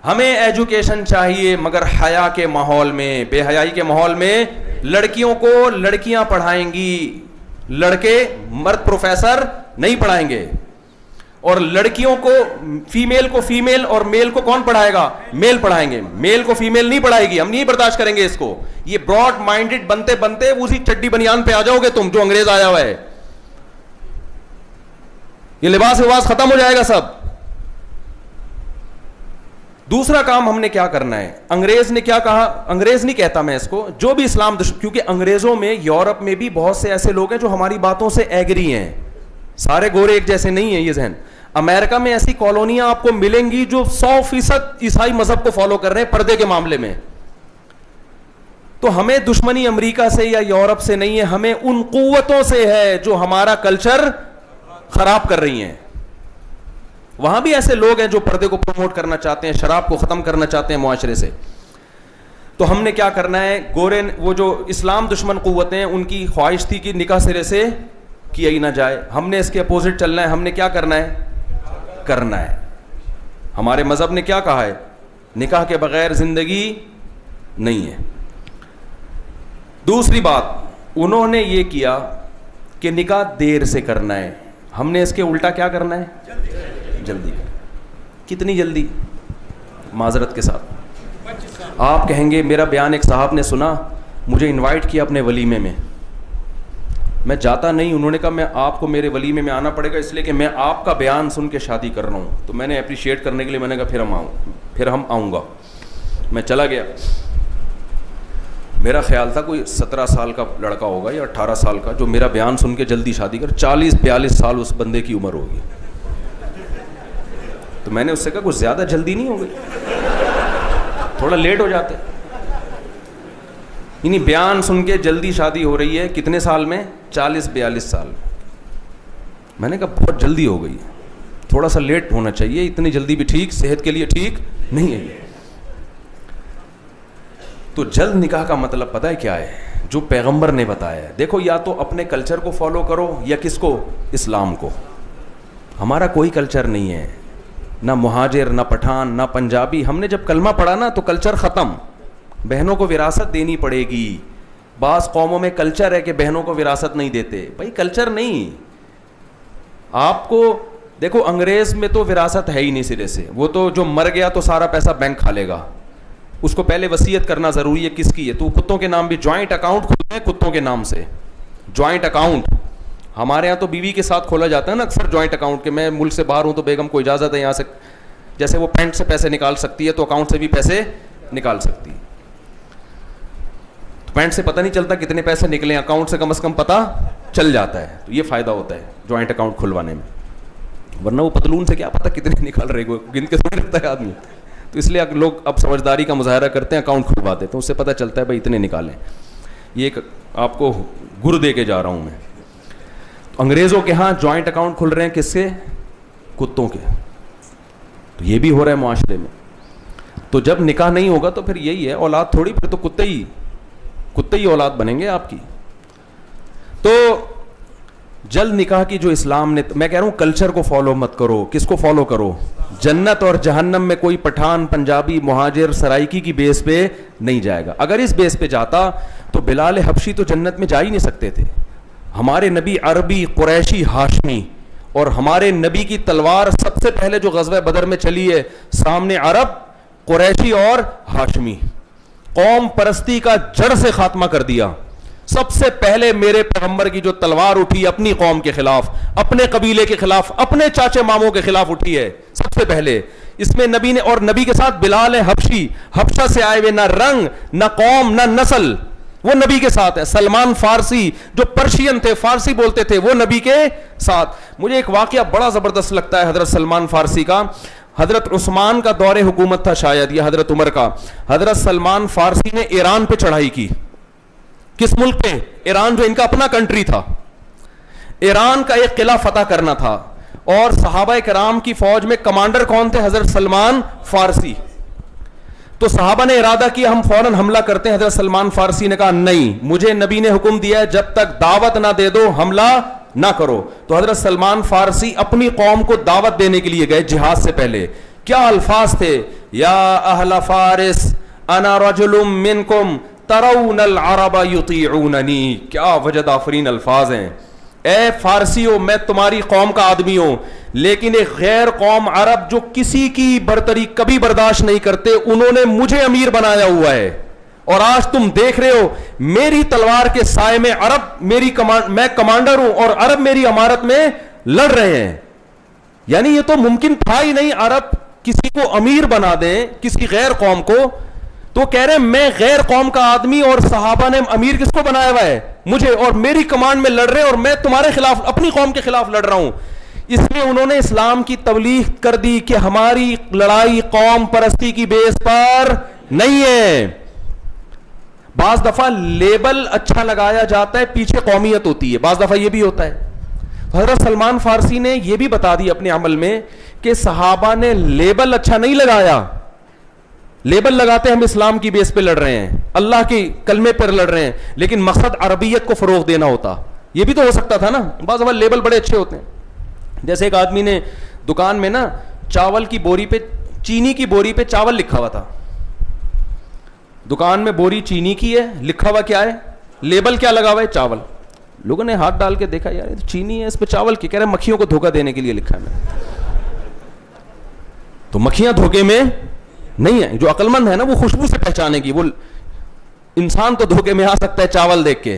B: हमें एजुकेशन चाहिए मगर हया के माहौल में, बेहयाई के माहौल में। लड़कियों को लड़कियां पढ़ाएंगी, लड़के मर्द प्रोफेसर नहीं पढ़ाएंगे। और लड़कियों को, फीमेल को फीमेल और मेल को कौन पढ़ाएगा, मेल पढ़ाएंगे। मेल को फीमेल नहीं पढ़ाएगी, हम नहीं बर्दाश्त करेंगे इसको। ये ब्रॉड माइंडेड बनते बनते उसी चड्डी बनियान पे आ जाओगे तुम, जो अंग्रेज आया हुआ है। ये लिबास विबास खत्म हो जाएगा सब। दूसरा काम हमने क्या करना है, अंग्रेज ने क्या कहा, अंग्रेज नहीं कहता मैं इसको, जो भी इस्लाम क्योंकि अंग्रेजों में, यूरोप में भी बहुत से ऐसे लोग हैं जो हमारी बातों से एग्री हैं। सारे गोरे एक जैसे नहीं है ये जहन। अमेरिका में ऐसी कॉलोनियां आपको मिलेंगी जो 100% ईसाई मजहब को फॉलो कर रहे हैं पर्दे के मामले में। तो हमें दुश्मनी अमेरिका से या यूरोप से नहीं है, हमें उन कुव्वतों से है जो हमारा कल्चर खराब कर रही हैं। वहां भी ऐसे लोग हैं जो पर्दे को प्रमोट करना चाहते हैं, शराब को खत्म करना चाहते हैं मुआशरे से। तो हमने क्या करना है, गोरे वो जो इस्लाम दुश्मन कुव्वतें हैं उनकी ख्वाहिश थी कि निकाह सिरे से किया ही ना जाए, हमने इसके अपोजिट चलना है। हमने क्या करना है, हमारे मजहब ने क्या कहा है, निकाह के बगैर जिंदगी नहीं है। दूसरी बात, उन्होंने ये किया कि निकाह देर से करना है, हमने इसके उल्टा क्या करना है, जल्दी। कितनी जल्दी, माजरत के साथ। आप कहेंगे मेरा बयान एक साहब ने सुना, मुझे इनवाइट किया अपने वलीमे में, मैं जाता नहीं। उन्होंने कहा मैं आपको मेरे वलीमे में आना पड़ेगा इसलिए कि मैं आपका बयान सुन के शादी कर रहा हूँ। तो मैंने अप्रिशिएट करने के लिए मैंने कहा फिर हम आऊँगा। मैं चला गया। मेरा ख्याल था कोई 17 साल का लड़का होगा या 18 साल का, जो मेरा बयान सुन के जल्दी शादी कर। 40-42 साल उस बंदे की उम्र होगी। तो मैंने उससे कहा कुछ ज़्यादा जल्दी नहीं हो गई, थोड़ा लेट हो जाते। इन्हीं बयान सुन के जल्दी शादी हो रही है, कितने साल में, 40-42 साल। मैंने कहा बहुत जल्दी हो गई, थोड़ा सा लेट होना चाहिए, इतनी जल्दी भी ठीक, सेहत के लिए ठीक नहीं है। तो जल्द निकाह का मतलब पता है क्या है, जो पैगंबर ने बताया है। देखो या तो अपने कल्चर को फॉलो करो या किसको, इस्लाम को। हमारा कोई कल्चर नहीं है, ना मुहाजिर, ना पठान, ना पंजाबी। हमने जब कलमा पढ़ा ना तो कल्चर ख़त्म। बहनों को विरासत देनी पड़ेगी। बाज़ कौमों में कल्चर है कि बहनों को विरासत नहीं देते। भाई कल्चर नहीं, आपको देखो अंग्रेज़ में तो विरासत है ही नहीं सिरे से। वो तो जो मर गया तो सारा पैसा बैंक खा लेगा, उसको पहले वसीयत करना ज़रूरी है किसकी है। तो कुत्तों के नाम भी जॉइंट अकाउंट खुलते हैं कुत्तों के नाम से, जॉइंट अकाउंट। हमारे यहाँ तो बीवी के साथ खोला जाता है ना अक्सर जॉइंट अकाउंट के। मैं मुल्क से बाहर हूँ तो बेगम को इजाज़त है यहाँ से, जैसे वो पैंट से पैसे निकाल सकती है तो अकाउंट से भी पैसे निकाल सकती है। तो पैंट से पता नहीं चलता कितने पैसे निकले, अकाउंट से कम पता चल जाता है। तो ये फ़ायदा होता है जॉइंट अकाउंट खुलवाने में, वरना वो पतलून से क्या पता कितने निकाल रहे, गिन के थोड़ी रखता है आदमी। तो इसलिए लोग अब समझदारी का मुजाहरा करते हैं, अकाउंट खुलवा देते हैं, उससे पता चलता है भाई इतने निकालें। ये एक आपको गुर दे के जा रहा हूँ मैं। अंग्रेजों के यहां ज्वाइंट अकाउंट खुल रहे हैं किसके? कुत्तों के। तो ये भी हो रहा है मुआशरे में। तो जब निकाह नहीं होगा तो फिर यही है, औलाद थोड़ी, फिर तो कुत्ते ही औलाद बनेंगे आपकी। तो जल्द निकाह की जो इस्लाम ने, मैं कह रहा हूं कल्चर को फॉलो मत करो। किसको फॉलो करो? जन्नत और जहन्नम में कोई पठान, पंजाबी, मुहाजिर, सराइकी की बेस पे नहीं जाएगा। अगर इस बेस पे जाता तो बिलाल हबशी तो जन्नत में जा ही नहीं सकते थे। हमारे नबी अरबी, कुरैशी, हाशमी, और हमारे नबी की तलवार सबसे पहले जो गज़वा बदर में चली है, सामने अरब, कुरैशी और हाशमी। कौम परस्ती का जड़ से खात्मा कर दिया। सबसे पहले मेरे पैगंबर की जो तलवार उठी अपनी कौम के खिलाफ, अपने कबीले के खिलाफ, अपने चाचे मामों के खिलाफ उठी है सबसे पहले। इसमें नबी ने, और नबी के साथ बिलाल हबशी, हबशा से आए हुए, ना रंग, ना कौम, ना नस्ल, वो नबी के साथ है। सलमान फारसी जो पर्शियन थे, फारसी बोलते थे, वो नबी के साथ। मुझे एक वाकया बड़ा जबरदस्त लगता है हजरत सलमान फारसी का। हजरत उस्मान का दौरे हुकूमत था शायद, या हजरत उमर का। हजरत सलमान फारसी ने ईरान पे चढ़ाई की। किस मुल्क पे? ईरान, जो इनका अपना कंट्री था। ईरान का एक किला फतह करना था, और सहाबा कराम की फौज में कमांडर कौन थे? हजरत सलमान फारसी। तो सहाबा ने इरादा किया हम फौरन हमला करते हैं। हजरत सलमान फारसी ने कहा नहीं, मुझे नबी ने हुक्म दिया है जब तक दावत ना दे दो हमला ना करो। तो हजरत सलमान फारसी अपनी कौम को दावत देने के लिए गए जिहाद से पहले। क्या अल्फाज थे? या अहला फारिस अना रजुलुम मिनकुम तरौनल अरबा युतीऊननी। क्या वजद आफरीन अल्फाज हैं। ए फारसियों, मैं तुम्हारी कौम का आदमी हूं, लेकिन एक गैर कौम अरब जो किसी की बरतरी कभी बर्दाश्त नहीं करते, उन्होंने मुझे अमीर बनाया हुआ है। और आज तुम देख रहे हो मेरी तलवार के साए में अरब मैं कमांडर हूं और अरब मेरी इमारत में लड़ रहे हैं। यानी ये तो मुमकिन था ही नहीं अरब किसी को अमीर बना दें, किसी गैर कौम को। तो कह रहे मैं गैर कौम का आदमी और सहाबा ने अमीर किसको बनाया हुआ है? मुझे, और मेरी कमांड में लड़ रहे हैं, और मैं तुम्हारे खिलाफ, अपनी कौम के खिलाफ लड़ रहा हूं। इसलिए उन्होंने इस्लाम की तबलीग कर दी कि हमारी लड़ाई कौम परस्ती की बेस पर नहीं है। बाज दफा लेबल अच्छा लगाया जाता है, पीछे कौमियत होती है, बाज दफा यह भी होता है। हजरत सलमान फारसी ने यह भी बता दी अपने अमल में कि सहाबा ने लेबल अच्छा नहीं लगाया। लेबल लगाते हम इस्लाम की बेस पे लड़ रहे हैं, अल्लाह के कलमे पर लड़ रहे हैं, लेकिन मकसद अरबियत को फरोग देना होता। यह भी तो हो सकता था ना। बाज़ दफ़ा लेबल बड़े अच्छे होते हैं। जैसे एक आदमी ने दुकान में ना चावल की बोरी पे, चीनी की बोरी पे चावल लिखा हुआ था। दुकान में बोरी चीनी की है, लिखा हुआ क्या है? लेबल क्या लगा हुआ है? चावल। लोगों ने हाथ डाल के देखा, यार ये तो चीनी है, इस पे चावल की। कह रहे मक्खियों को धोखा देने के लिए लिखा है मैंने। तो मक्खियां धोखे में नहीं है। जो अक्लमंद है ना वो खुशबू से पहचानेगी। वो इंसान तो धोखे में आ सकता है चावल देख के।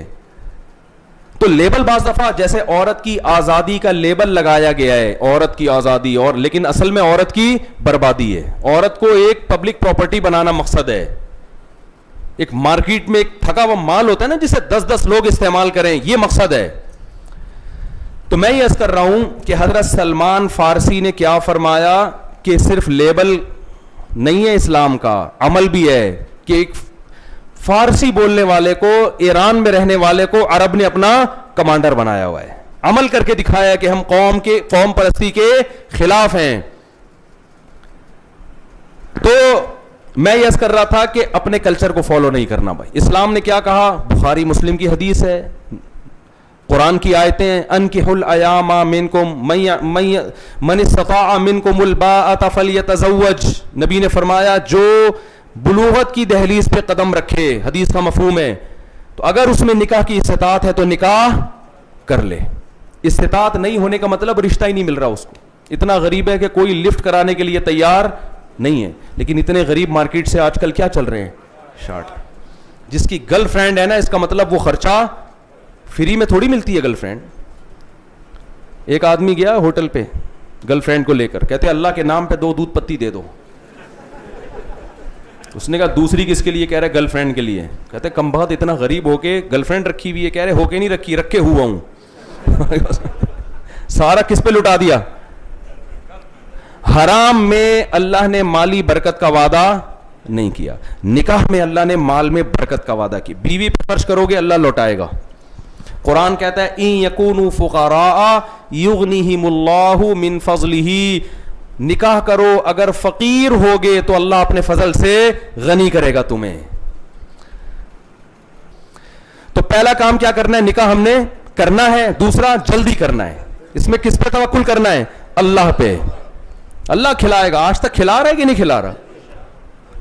B: तो लेबल बाज दफा जैसे औरत की आजादी का लेबल लगाया गया है, औरत की आजादी, और लेकिन असल में औरत की बर्बादी है। औरत को एक पब्लिक प्रॉपर्टी बनाना मकसद है। एक मार्केट में एक थका हुआ माल होता है ना जिसे 10-10 लोग इस्तेमाल करें, यह मकसद है। तो मैं ये अर्ज कर रहा हूं कि हजरत सलमान फारसी ने क्या फरमाया कि सिर्फ लेबल नहीं है इस्लाम का, अमल भी है। कि एक फारसी बोलने वाले को, ईरान में रहने वाले को अरब ने अपना कमांडर बनाया हुआ है। अमल करके दिखाया कि हम कौम परस्ती के खिलाफ हैं। तो मैं यह कर रहा था कि अपने कल्चर को फॉलो नहीं करना। भाई इस्लाम ने क्या कहा? बुखारी मुस्लिम की हदीस है, कुरान की आयतें हैं, अनकिहुल अयामा मिनकुम मन इस्तताअ मिनकुमुल बाअत फलयतज़व्वज। नबी ने फरमाया जो बुलूगत की दहलीज पे कदम रखे, हदीस का मफहूम है, तो अगर उसमें निकाह की इस्तिताअत है तो निकाह कर ले। इस्तिताअत नहीं होने का मतलब रिश्ता ही नहीं मिल रहा उसको। इतना गरीब है कि कोई लिफ्ट कराने के लिए तैयार नहीं है। लेकिन इतने गरीब मार्केट से आजकल क्या चल रहे हैं? शार्ट। जिसकी गर्लफ्रेंड है ना, इसका मतलब वो खर्चा फ्री में थोड़ी मिलती है गर्लफ्रेंड। एक आदमी गया होटल पे गर्लफ्रेंड को लेकर, कहते अल्लाह के नाम पे 2 दूध पत्ती दे दो। उसने कहा दूसरी किसके लिए? कह रहे गर्लफ्रेंड के लिए। कहते कमबख्त इतना गरीब होके गर्लफ्रेंड रखी हुई है। कह रहे होके नहीं रखी, रखे हुआ हूं। सारा किस पे लुटा दिया? हराम में अल्लाह ने माली बरकत का वादा नहीं किया, निकाह में अल्लाह ने माल में बरकत का वादा किया। बीवी पे खर्च करोगे अल्लाह लौटाएगा। कुरान कहता है इन यकूनु फुकरा युगनिहिमुल्लाहु मिन फज़लिही, निकाह करो, अगर फकीर होगे तो अल्लाह अपने फजल से गनी करेगा तुम्हें। तो पहला काम क्या करना है, निकाह हमने करना है। दूसरा, जल्दी करना है। इसमें किस पे तवक्कुल करना है? अल्लाह पे। अल्लाह खिलाएगा। आज तक खिला रहा है कि नहीं खिला रहा?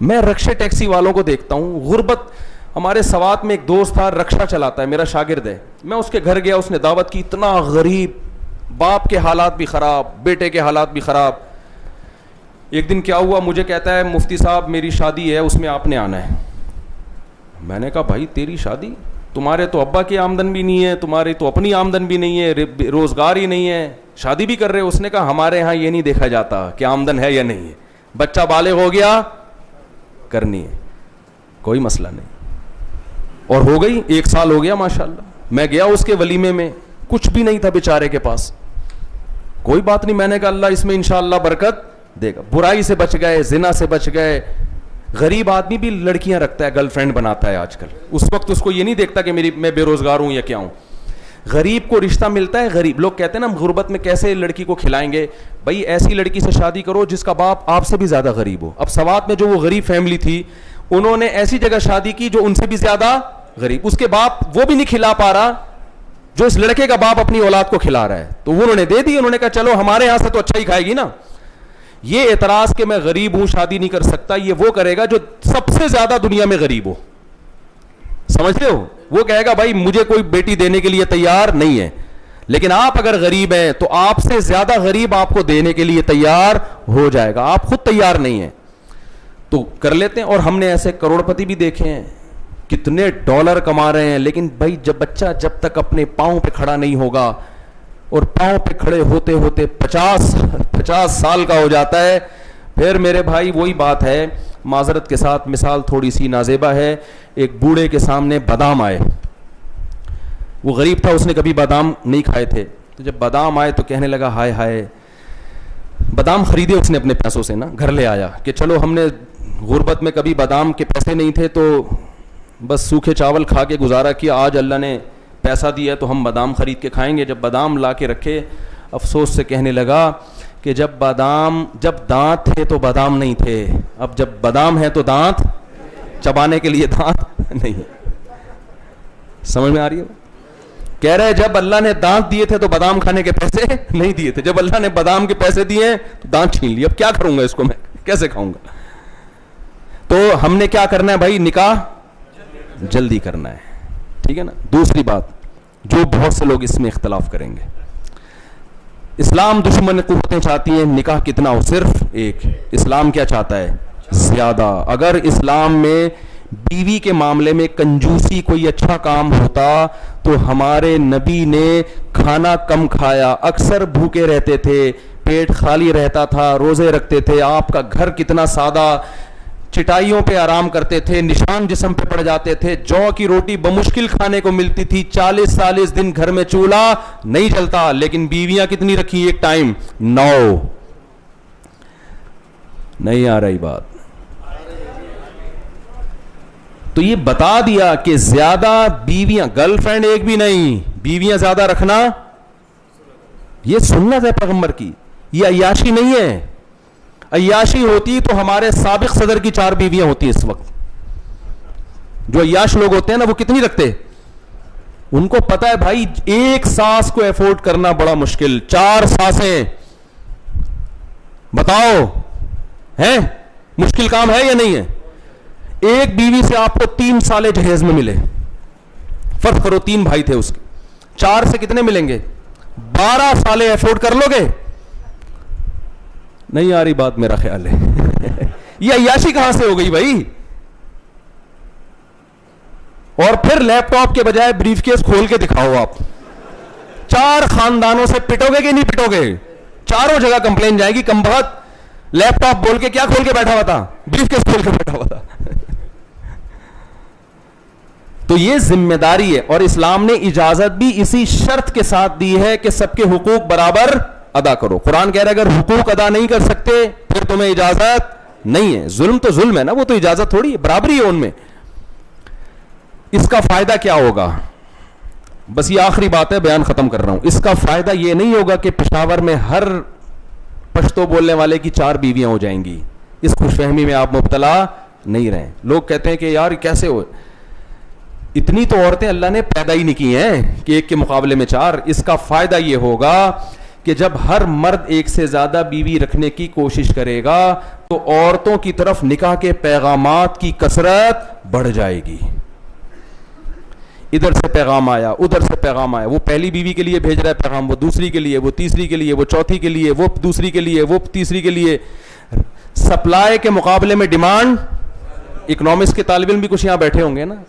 B: मैं रक्शे टैक्सी वालों को देखता हूं, गुर्बत। हमारे सवात में एक दोस्त था, रक्षा चलाता है, मेरा शागिर्द है। मैं उसके घर गया, उसने दावत की, इतना गरीब, बाप के हालात भी खराब, बेटे के हालात भी खराब। एक दिन क्या हुआ, मुझे कहता है मुफ्ती साहब मेरी शादी है, उसमें आपने आना है। मैंने कहा भाई तेरी शादी, तुम्हारे तो अब्बा की आमदन भी नहीं है, तुम्हारी तो अपनी आमदन भी नहीं है, रोजगार ही नहीं है, शादी भी कर रहे हो। उसने कहा हमारे यहाँ ये नहीं देखा जाता कि आमदन है या नहीं है, बच्चा बालिग हो गया करनी है, कोई मसला नहीं। और हो गई, 1 साल हो गया माशाल्लाह। मैं गया उसके वलीमे में, कुछ भी नहीं था बेचारे के पास। कोई बात नहीं, मैंने कहा अल्लाह इसमें इंशाअल्लाह बरकत देगा। बुराई से बच गए, जिना से बच गए। गरीब आदमी भी लड़कियां रखता है, गर्लफ्रेंड बनाता है आजकल। उस वक्त उसको ये नहीं देखता कि मैं बेरोजगार हूं या क्या हूं। गरीब को रिश्ता मिलता है। गरीब लोग कहते हैं ना गुर्बत में कैसे लड़की को खिलाएंगे, भाई ऐसी लड़की से शादी करो जिसका बाप आपसे भी ज्यादा गरीब हो। अब सवात में जो वो गरीब फैमिली थी, उन्होंने ऐसी जगह शादी की जो उनसे भी ज्यादा गरीब, उसके बाप वो भी नहीं खिला पा रहा जो इस लड़के का बाप अपनी औलाद को खिला रहा है, तो वो उन्होंने दे दी। उन्होंने कहा चलो हमारे यहां से तो अच्छा ही खाएगी ना। ये एतराज कि मैं गरीब हूं शादी नहीं कर सकता, ये वो करेगा जो सबसे ज्यादा दुनिया में गरीब हो। समझते हो? वो कहेगा भाई मुझे कोई बेटी देने के लिए तैयार नहीं है, लेकिन आप अगर गरीब हैं तो आपसे ज्यादा गरीब आपको देने के लिए तैयार हो जाएगा। आप खुद तैयार नहीं है तो कर लेते हैं। और हमने ऐसे करोड़पति भी देखे हैं, कितने डॉलर कमा रहे हैं, लेकिन भाई जब बच्चा जब तक अपने पांव पे खड़ा नहीं होगा, और पांव पे खड़े होते होते 50 साल का हो जाता है, फिर मेरे भाई वही बात है, माजरत के साथ मिसाल थोड़ी सी नाजेबा है। एक बूढ़े के सामने बादाम आए, वो गरीब था, उसने कभी बादाम नहीं खाए थे, तो जब बादाम आए तो कहने लगा हाय हाय। बादाम खरीदे उसने अपने पैसों से ना, घर ले आया कि चलो हमने गुर्बत में कभी बादाम के पैसे नहीं थे तो बस सूखे चावल खा के गुजारा किया, आज अल्लाह ने पैसा दिया तो हम बादाम खरीद के खाएंगे। जब बादाम ला के रखे, अफसोस से कहने लगा कि जब दांत थे तो बादाम नहीं थे, अब जब बादाम है तो दांत चबाने के लिए दांत नहीं। समझ में आ रही है? कह रहे जब अल्लाह ने दांत दिए थे तो बादाम खाने के पैसे नहीं दिए थे, जब अल्लाह ने बादाम के पैसे दिए तो दांत छीन लिए, अब क्या करूंगा इसको, मैं कैसे खाऊंगा। तो हमने क्या करना है भाई, निकाह जल्दी करना है, ठीक है ना। दूसरी बात जो बहुत से लोग इसमें इख्तलाफ करेंगे, इस्लाम दुश्मन कुव्वतें चाहती हैं निकाह कितना हो, सिर्फ एक। इस्लाम क्या चाहता है? ज्यादा। अगर इस्लाम में बीवी के मामले में कंजूसी कोई अच्छा काम होता तो हमारे नबी ने खाना कम खाया, अक्सर भूखे रहते थे, पेट खाली रहता था, रोजे रखते थे। आपका घर कितना सादा, चिटाइयों पे आराम करते थे, निशान जिस्म पे पड़ जाते थे, जौ की रोटी बमुश्किल खाने को मिलती थी, 40-40 दिन घर में चूल्हा नहीं जलता। लेकिन बीवियां कितनी रखी एक टाइम? 9। नहीं आ रही बात? तो ये बता दिया कि ज्यादा बीवियां, गर्लफ्रेंड एक भी नहीं, बीवियां ज्यादा रखना ये सुन्नत है पैगंबर की, ये अय्याशी नहीं है। अय्याशी होती तो हमारे साबिक सदर की 4 बीवियां होती इस वक्त। जो अय्याश लोग होते हैं ना, वो कितनी रखते? उनको पता है भाई एक सास को एफोर्ड करना बड़ा मुश्किल, 4 सासें, बताओ है मुश्किल काम है या नहीं है? एक बीवी से आपको 3 साले जहेज में मिले, फर्क करो, 3 भाई थे उसके, 4 से कितने मिलेंगे? 12 साले एफोर्ड कर लोगे? नहीं आ रही बात मेरा ख्याल है। ये अय्याशी कहां से हो गई भाई? और फिर लैपटॉप के बजाय ब्रीफकेस खोल के दिखाओ आप, 4 खानदानों से पिटोगे कि नहीं पिटोगे? चारों जगह कंप्लेन जाएगी, कमबख्त लैपटॉप बोल के क्या खोल के बैठा हुआ था? ब्रीफकेस खोल के बैठा हुआ था। तो ये जिम्मेदारी है, और इस्लाम ने इजाजत भी इसी शर्त के साथ दी है कि सबके हुकूक बराबर अदा करो। कुरान कह रहा है अगर हुकूक अदा नहीं कर सकते फिर तुम्हें इजाजत नहीं है। जुल्म तो जुल्म है ना, वो तो इजाजत थोड़ी है, बराबरी है उनमें। इसका फायदा क्या होगा? बस ये आखिरी बात है, बयान खत्म कर रहा हूं। इसका फायदा ये नहीं होगा कि पेशावर में हर पश्तो बोलने वाले की 4 बीवियां हो जाएंगी। इस खुशफहमी में आप मुब्तला नहीं रहें। लोग कहते हैं कि यार कैसे हो, इतनी तो औरतें अल्लाह ने पैदा ही नहीं की हैं कि एक के मुकाबले में 4। इसका फायदा यह होगा कि जब हर मर्द एक से ज्यादा बीवी रखने की कोशिश करेगा तो औरतों की तरफ निकाह के पैगामात की कसरत बढ़ जाएगी। इधर से पैगाम आया, उधर से पैगाम आया, वो पहली बीवी के लिए भेज रहा है पैगाम, वो दूसरी के लिए, वो तीसरी के लिए, वो चौथी के लिए, वो दूसरी के लिए, वो तीसरी के लिए। सप्लाई के मुकाबले में डिमांड, इकोनॉमिक्स के तालिब इल्म भी कुछ यहां बैठे होंगे ना,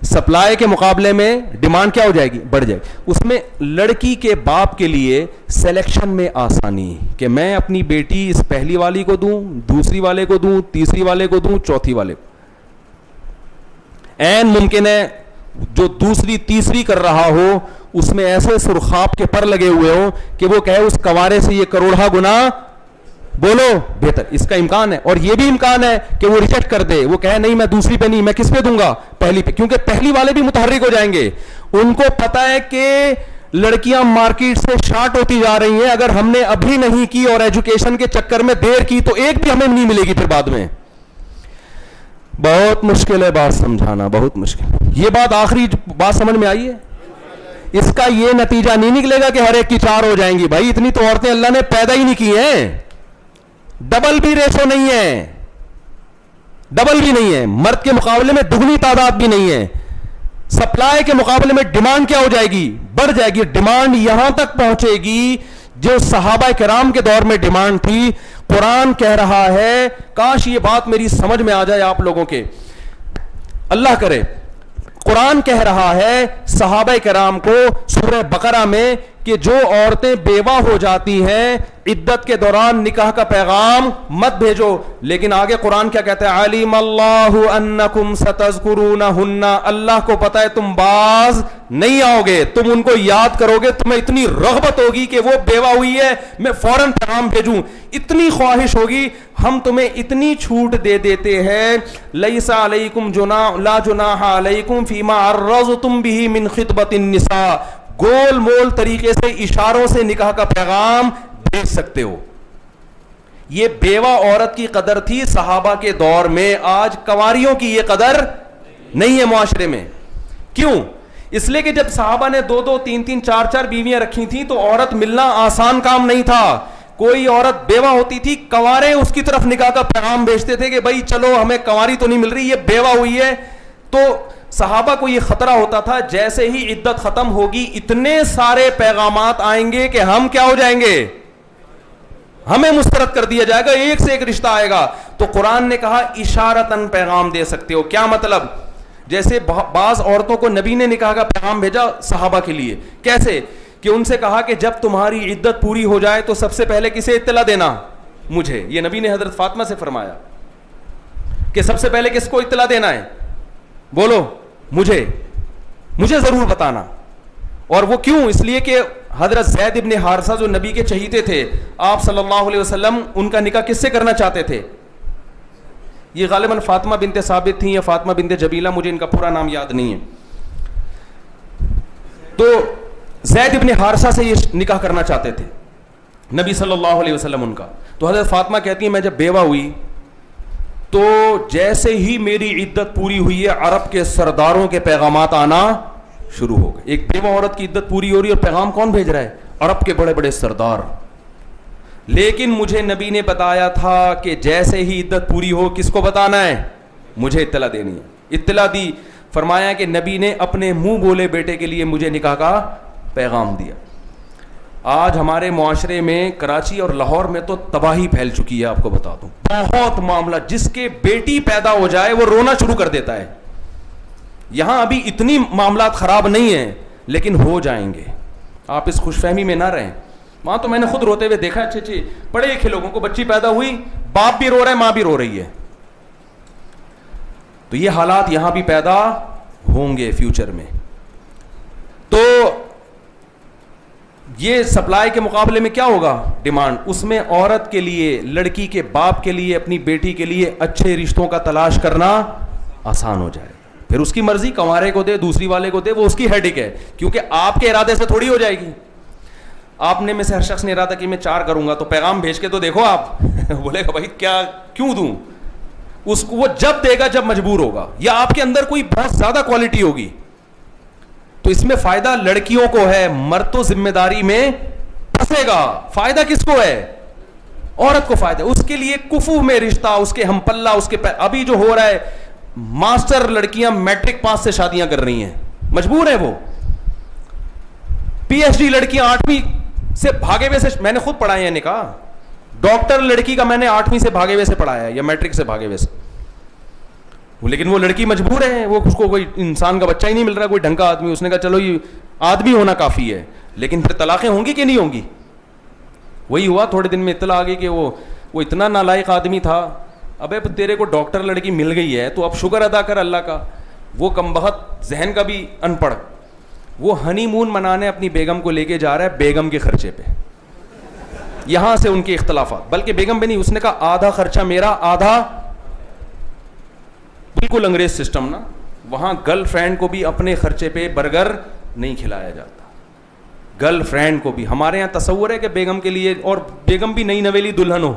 B: सप्लाई के मुकाबले में डिमांड क्या हो जाएगी, बढ़ जाएगी। उसमें लड़की के बाप के लिए सिलेक्शन में आसानी कि मैं अपनी बेटी इस पहली वाली को दूं, दूसरी वाले को दूं, तीसरी वाले को दूं, चौथी वाले को। ऐन मुमकिन है जो दूसरी तीसरी कर रहा हो उसमें ऐसे सुरखाब के पर लगे हुए हो कि वो कहे उस कवारे से ये करोड़ा गुना बोलो बेहतर। इसका इम्कान है, और ये भी इम्कान है कि वो रिजेक्ट कर दे, वो कहे नहीं मैं दूसरी पे नहीं, मैं किस पे दूंगा, पहली पे, क्योंकि पहली वाले भी मुतहर्रिक हो जाएंगे। उनको पता है कि लड़कियां मार्केट से शार्ट होती जा रही हैं, अगर हमने अभी नहीं की और एजुकेशन के चक्कर में देर की तो एक भी हमें नहीं मिलेगी फिर बाद में। बहुत मुश्किल है बात समझाना, बहुत मुश्किल। ये बात आखिरी बात समझ में आई है। इसका ये नतीजा नहीं निकलेगा कि हर एक की 4 हो जाएंगी। भाई इतनी तो औरतें अल्लाह ने पैदा ही नहीं की हैं। डबल भी रेशो नहीं है, डबल भी नहीं है, मर्द के मुकाबले में दुगनी तादाद भी नहीं है। सप्लाई के मुकाबले में डिमांड क्या हो जाएगी, बढ़ जाएगी। डिमांड यहां तक पहुंचेगी जो सहाबा किराम के दौर में डिमांड थी। कुरान कह रहा है, काश ये बात मेरी समझ में आ जाए आप लोगों के, अल्लाह करे, कुरान कह रहा है सहाबा किराम को सूरह बकरा में कि जो औरतें बेवा हो जाती हैं इद्दत के दौरान निकाह का पैगाम मत भेजो। लेकिन आगे कुरान क्या कहता है, अलिम अल्लाहु अन्नकुम सतज़कुरूनहुन्ना, अल्लाह को पता है तुम बाज नहीं आओगे, तुम उनको याद करोगे, तुम्हें इतनी रग़बत होगी कि वो बेवा हुई है मैं फौरन पैगाम भेजूं, इतनी ख्वाहिश होगी, हम तुम्हें इतनी छूट दे देते हैं। लैसा अलैकुम जुनाह ला जुनाहा अलैकुम फीमा अर्रज़तुम बिही मिन खितबतिन निसा, गोल मोल तरीके से इशारों से निकाह का पैगाम भेज सकते हो। ये बेवा औरत की कदर थी सहाबा के दौर में, आज कंवारियों की ये कदर नहीं है मुआशरे में। क्यों? इसलिए कि जब सहाबा ने 2-2, 3-3, 4-4 बीवियां रखी थी तो औरत मिलना आसान काम नहीं था। कोई औरत बेवा होती थी, कंवारे उसकी तरफ निकाह का पैगाम भेजते थे कि भाई चलो हमें कंवारी तो नहीं मिल रही, ये बेवा हुई है। तो सहाबा को यह खतरा होता था जैसे ही इद्दत खत्म होगी इतने सारे पैगामात आएंगे कि हम क्या हो जाएंगे, हमें मुस्तरद कर दिया जाएगा, एक से एक रिश्ता आएगा। तो कुरान ने कहा इशारतन पैगाम दे सकते हो। क्या मतलब? जैसे बाज औरतों को नबी ने निकाह का पैगाम भेजा सहाबा के लिए, कैसे कि उनसे कहा कि जब तुम्हारी इद्दत पूरी हो जाए तो सबसे पहले किसे इत्तला देना, मुझे। ये नबी ने हजरत फातिमा से फरमाया कि सबसे पहले किसको इत्तला देना है, बोलो मुझे जरूर बताना। और वो क्यों? इसलिए कि हजरत ज़ैद इब्न हारिसा जो नबी के चहीते थे, आप सल्लल्लाहु अलैहि वसल्लम उनका निकाह किससे करना चाहते थे? ये गालिबन फातिमा बिनते साबित थी या फातिमा बिनते जबीला, मुझे इनका पूरा नाम याद नहीं है। तो ज़ैद इब्न हारिसा से ये निकाह करना चाहते थे नबी सल्लल्लाहु अलैहि वसल्लम उनका। तो हजरत फातिमा कहती है मैं जब बेवा हुई तो जैसे ही मेरी इद्दत पूरी हुई है अरब के सरदारों के पैगामात आना शुरू हो गए। एक बेवा औरत की इद्दत पूरी हो रही है और पैगाम कौन भेज रहा है? अरब के बड़े बड़े सरदार। लेकिन मुझे नबी ने बताया था कि जैसे ही इद्दत पूरी हो किसको बताना है, मुझे इत्तला देनी है। इत्तला दी, फरमाया कि नबी ने अपने मुंह बोले बेटे के लिए मुझे निकाह का पैगाम दिया। आज हमारे मुआशरे में कराची और लाहौर में तो तबाही फैल चुकी है, आपको बता दूं, बहुत मामला। जिसके बेटी पैदा हो जाए वो रोना शुरू कर देता है। यहां अभी इतनी मामलात खराब नहीं है लेकिन हो जाएंगे, आप इस खुशफहमी में ना रहें। वहां तो मैंने खुद रोते हुए देखा, अच्छे पढ़े लिखे लोगों को बच्ची पैदा हुई, बाप भी रो रहा है, मां भी रो रही है। तो ये हालात यहां भी पैदा होंगे फ्यूचर में। तो ये सप्लाई के मुकाबले में क्या होगा, डिमांड। उसमें औरत के लिए, लड़की के बाप के लिए, अपनी बेटी के लिए अच्छे रिश्तों का तलाश करना आसान हो जाएगा। फिर उसकी मर्जी, कंवारे को दे, दूसरी वाले को दे, वो उसकी हेडिक है, क्योंकि आपके इरादे से थोड़ी हो जाएगी। आपने में से हर शख्स ने इरादा कि मैं 4 करूंगा, तो पैगाम भेज के तो देखो आप बोलेगा भाई क्या क्यों दूं, उसको वो जब देगा जब मजबूर होगा, या आपके अंदर कोई बहुत ज्यादा क्वालिटी होगी। तो इसमें फायदा लड़कियों को है, मर्द तो जिम्मेदारी में फंसेगा। फायदा किसको है? औरत को फायदा। उसके लिए कुफू में रिश्ता, उसके हम पल्ला, उसके अभी जो हो रहा है, मास्टर लड़कियां मैट्रिक पास से शादियां कर रही हैं, मजबूर है वो। पीएचडी लड़कियां 8वीं से भागे हुए से, मैंने खुद पढ़ाया है निकाह, डॉक्टर लड़की का मैंने 8वीं से भागे हुए से पढ़ाया है, या मैट्रिक से भागे हुए से। लेकिन वो लड़की मजबूर है, वो उसको कोई इंसान का बच्चा ही नहीं मिल रहा, कोई ढंग का आदमी। उसने कहा चलो ये आदमी होना काफी है। लेकिन फिर तलाकें होंगी कि नहीं होंगी? वही हुआ, थोड़े दिन में इत्तला आ गई कि वो इतना नालायक आदमी था। अबे तेरे को डॉक्टर लड़की मिल गई है तो अब शुक्र अदा कर अल्लाह का। वो कमबख्त जहन का भी अनपढ़, वो हनीमून मनाने अपनी बेगम को लेके जा रहा है, बेगम के खर्चे पे। यहां से उनके इख्तलाफात, बल्कि बेगम पे नहीं, उसने कहा आधा खर्चा मेरा, आधा, बिल्कुल अंग्रेज सिस्टम ना। वहां गर्लफ्रेंड को भी अपने खर्चे पे बर्गर नहीं खिलाया जाता, गर्लफ्रेंड को भी। हमारे यहां तसव्वुर है कि बेगम के लिए, और बेगम भी नई नवेली दुल्हन हो,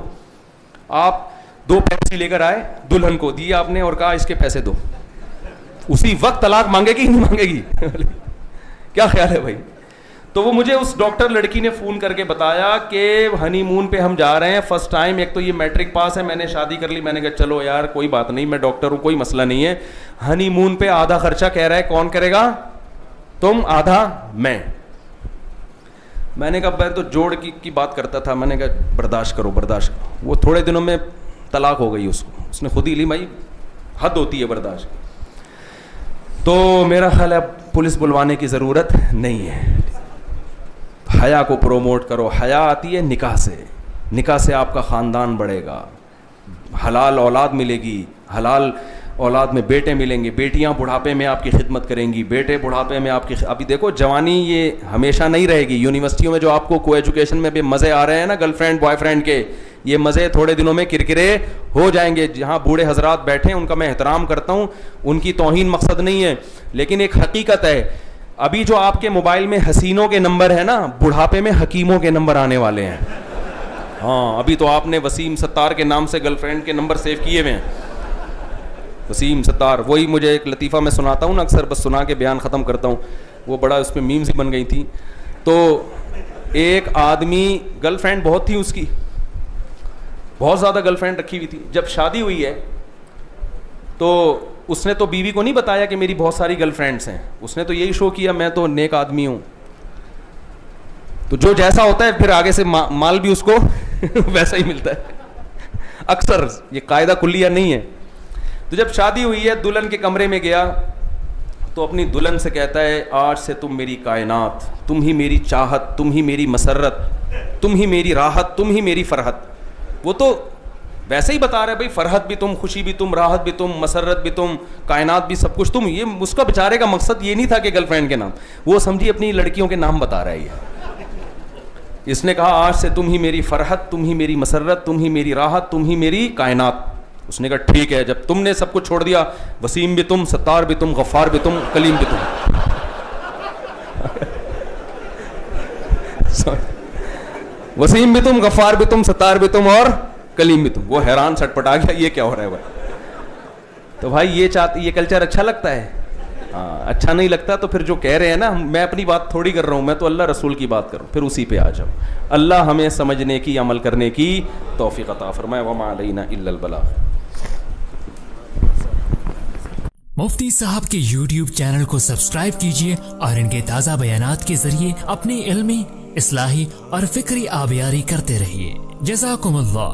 B: आप 2 पैसे लेकर आए, दुल्हन को दिए आपने और कहा इसके पैसे दो, उसी वक्त तलाक मांगेगी नहीं मांगेगी? क्या ख्याल है भाई? तो वो मुझे उस डॉक्टर लड़की ने फोन करके बताया कि हनीमून पे हम जा रहे हैं, फर्स्ट टाइम, एक तो ये मैट्रिक पास है, मैंने शादी कर ली। मैंने कहा चलो यार कोई बात नहीं, मैं डॉक्टर हूं, कोई मसला नहीं है। हनीमून पे आधा खर्चा कह रहा है, कौन करेगा? तुम, आधा मैं। मैंने कहा मैं तो जोड़ की बात करता था, मैंने कहा बर्दाश्त करो, बर्दाश्त करो। वो थोड़े दिनों में तलाक हो गई उसको, उसने खुद ही ली। भाई हद होती है बर्दाश्त। तो मेरा ख्याल है पुलिस बुलवाने की ज़रूरत नहीं है। हया को प्रोमोट करो। हया आती है निकाह से, निकाह से आपका ख़ानदान बढ़ेगा, हलाल औलाद मिलेगी, हलाल औलाद में बेटे मिलेंगे, बेटियां बुढ़ापे में आपकी खिदमत करेंगी, बेटे बुढ़ापे में आपकी। अभी देखो जवानी ये हमेशा नहीं रहेगी। यूनिवर्सिटियों में जो आपको को एजुकेशन में भी मज़े आ रहे हैं ना गर्लफ्रेंड बॉयफ्रेंड के, ये मज़े थोड़े दिनों में किरकिरे हो जाएंगे। जहाँ बूढ़े हजरात बैठे हैं उनका मैं एहतराम करता हूँ, उनकी तौहीन मकसद नहीं है, लेकिन एक हकीकत है, अभी जो आपके मोबाइल में हसीनों के नंबर है ना, बुढ़ापे में हकीमों के नंबर आने वाले हैं। हाँ, अभी तो आपने वसीम सत्तार के नाम से गर्लफ्रेंड के नंबर सेव किए हुए हैं। वसीम सत्तार, वही मुझे एक लतीफ़ा मैं सुनाता हूँ ना अक्सर, बस सुना के बयान ख़त्म करता हूँ। वो बड़ा उस पर मीम्स ही बन गई थी। तो एक आदमी, गर्लफ्रेंड बहुत थी उसकी, बहुत ज़्यादा गर्लफ्रेंड रखी हुई थी। जब शादी हुई है तो उसने तो बीवी को नहीं बताया कि मेरी बहुत सारी गर्लफ्रेंड्स हैं, उसने तो यही शो किया मैं तो नेक आदमी हूँ। तो जो जैसा होता है फिर आगे से माल भी उसको वैसा ही मिलता है अक्सर, ये कायदा कुल्लिया नहीं है। तो जब शादी हुई है, दुल्हन के कमरे में गया तो अपनी दुल्हन से कहता है आज से तुम मेरी कायनात, तुम ही मेरी चाहत, तुम ही मेरी मसरत, तुम ही मेरी राहत, तुम ही मेरी फरहत। वो तो वैसे ही बता रहे भाई, फरहत भी तुम, खुशी भी तुम, राहत भी तुम, मसरत भी तुम, कायनात भी, सब कुछ तुम। ये उसका बेचारे का मकसद ये नहीं था कि गर्लफ्रेंड के नाम, वो समझी अपनी लड़कियों के नाम बता रहा है ये। इसने कहा आज से तुम ही मेरी फरहत, तुम ही मेरी मसरत, तुम ही मेरी राहत, तुम ही मेरी कायनात। उसने कहा ठीक है, जब तुमने सब कुछ छोड़ दिया, वसीम भी तुम, सत्तार भी तुम, गफ्फार भी तुम, कलीम भी तुम। वसीम भी तुम, गफ्फार भी तुम, सत्तार भी तुम और कलीम भी तुम। वो हैरान सटपटा गया, ये क्या हो रहा है भाई? तो भाई ये कल्चर अच्छा लगता है? हाँ, अच्छा नहीं लगता तो फिर जो कह रहे हैं ना, मैं अपनी बात थोड़ी कर रहा हूँ, मैं तो अल्लाह रसूल की बात कर रहा हूँ, फिर उसी पे आ जाओ। अल्लाह हमें समझने की, अमल करने की तौफीक अता फरमाए। वमा अलैना इल्लल बलाग।
A: मुफ्ती साहब के YouTube चैनल को सब्सक्राइब कीजिए और इनके ताज़ा बयानात के जरिए अपनी इल्मी, इस्लाही और फिक्री आबियारी करते रहिए। जज़ाकुमुल्लाह।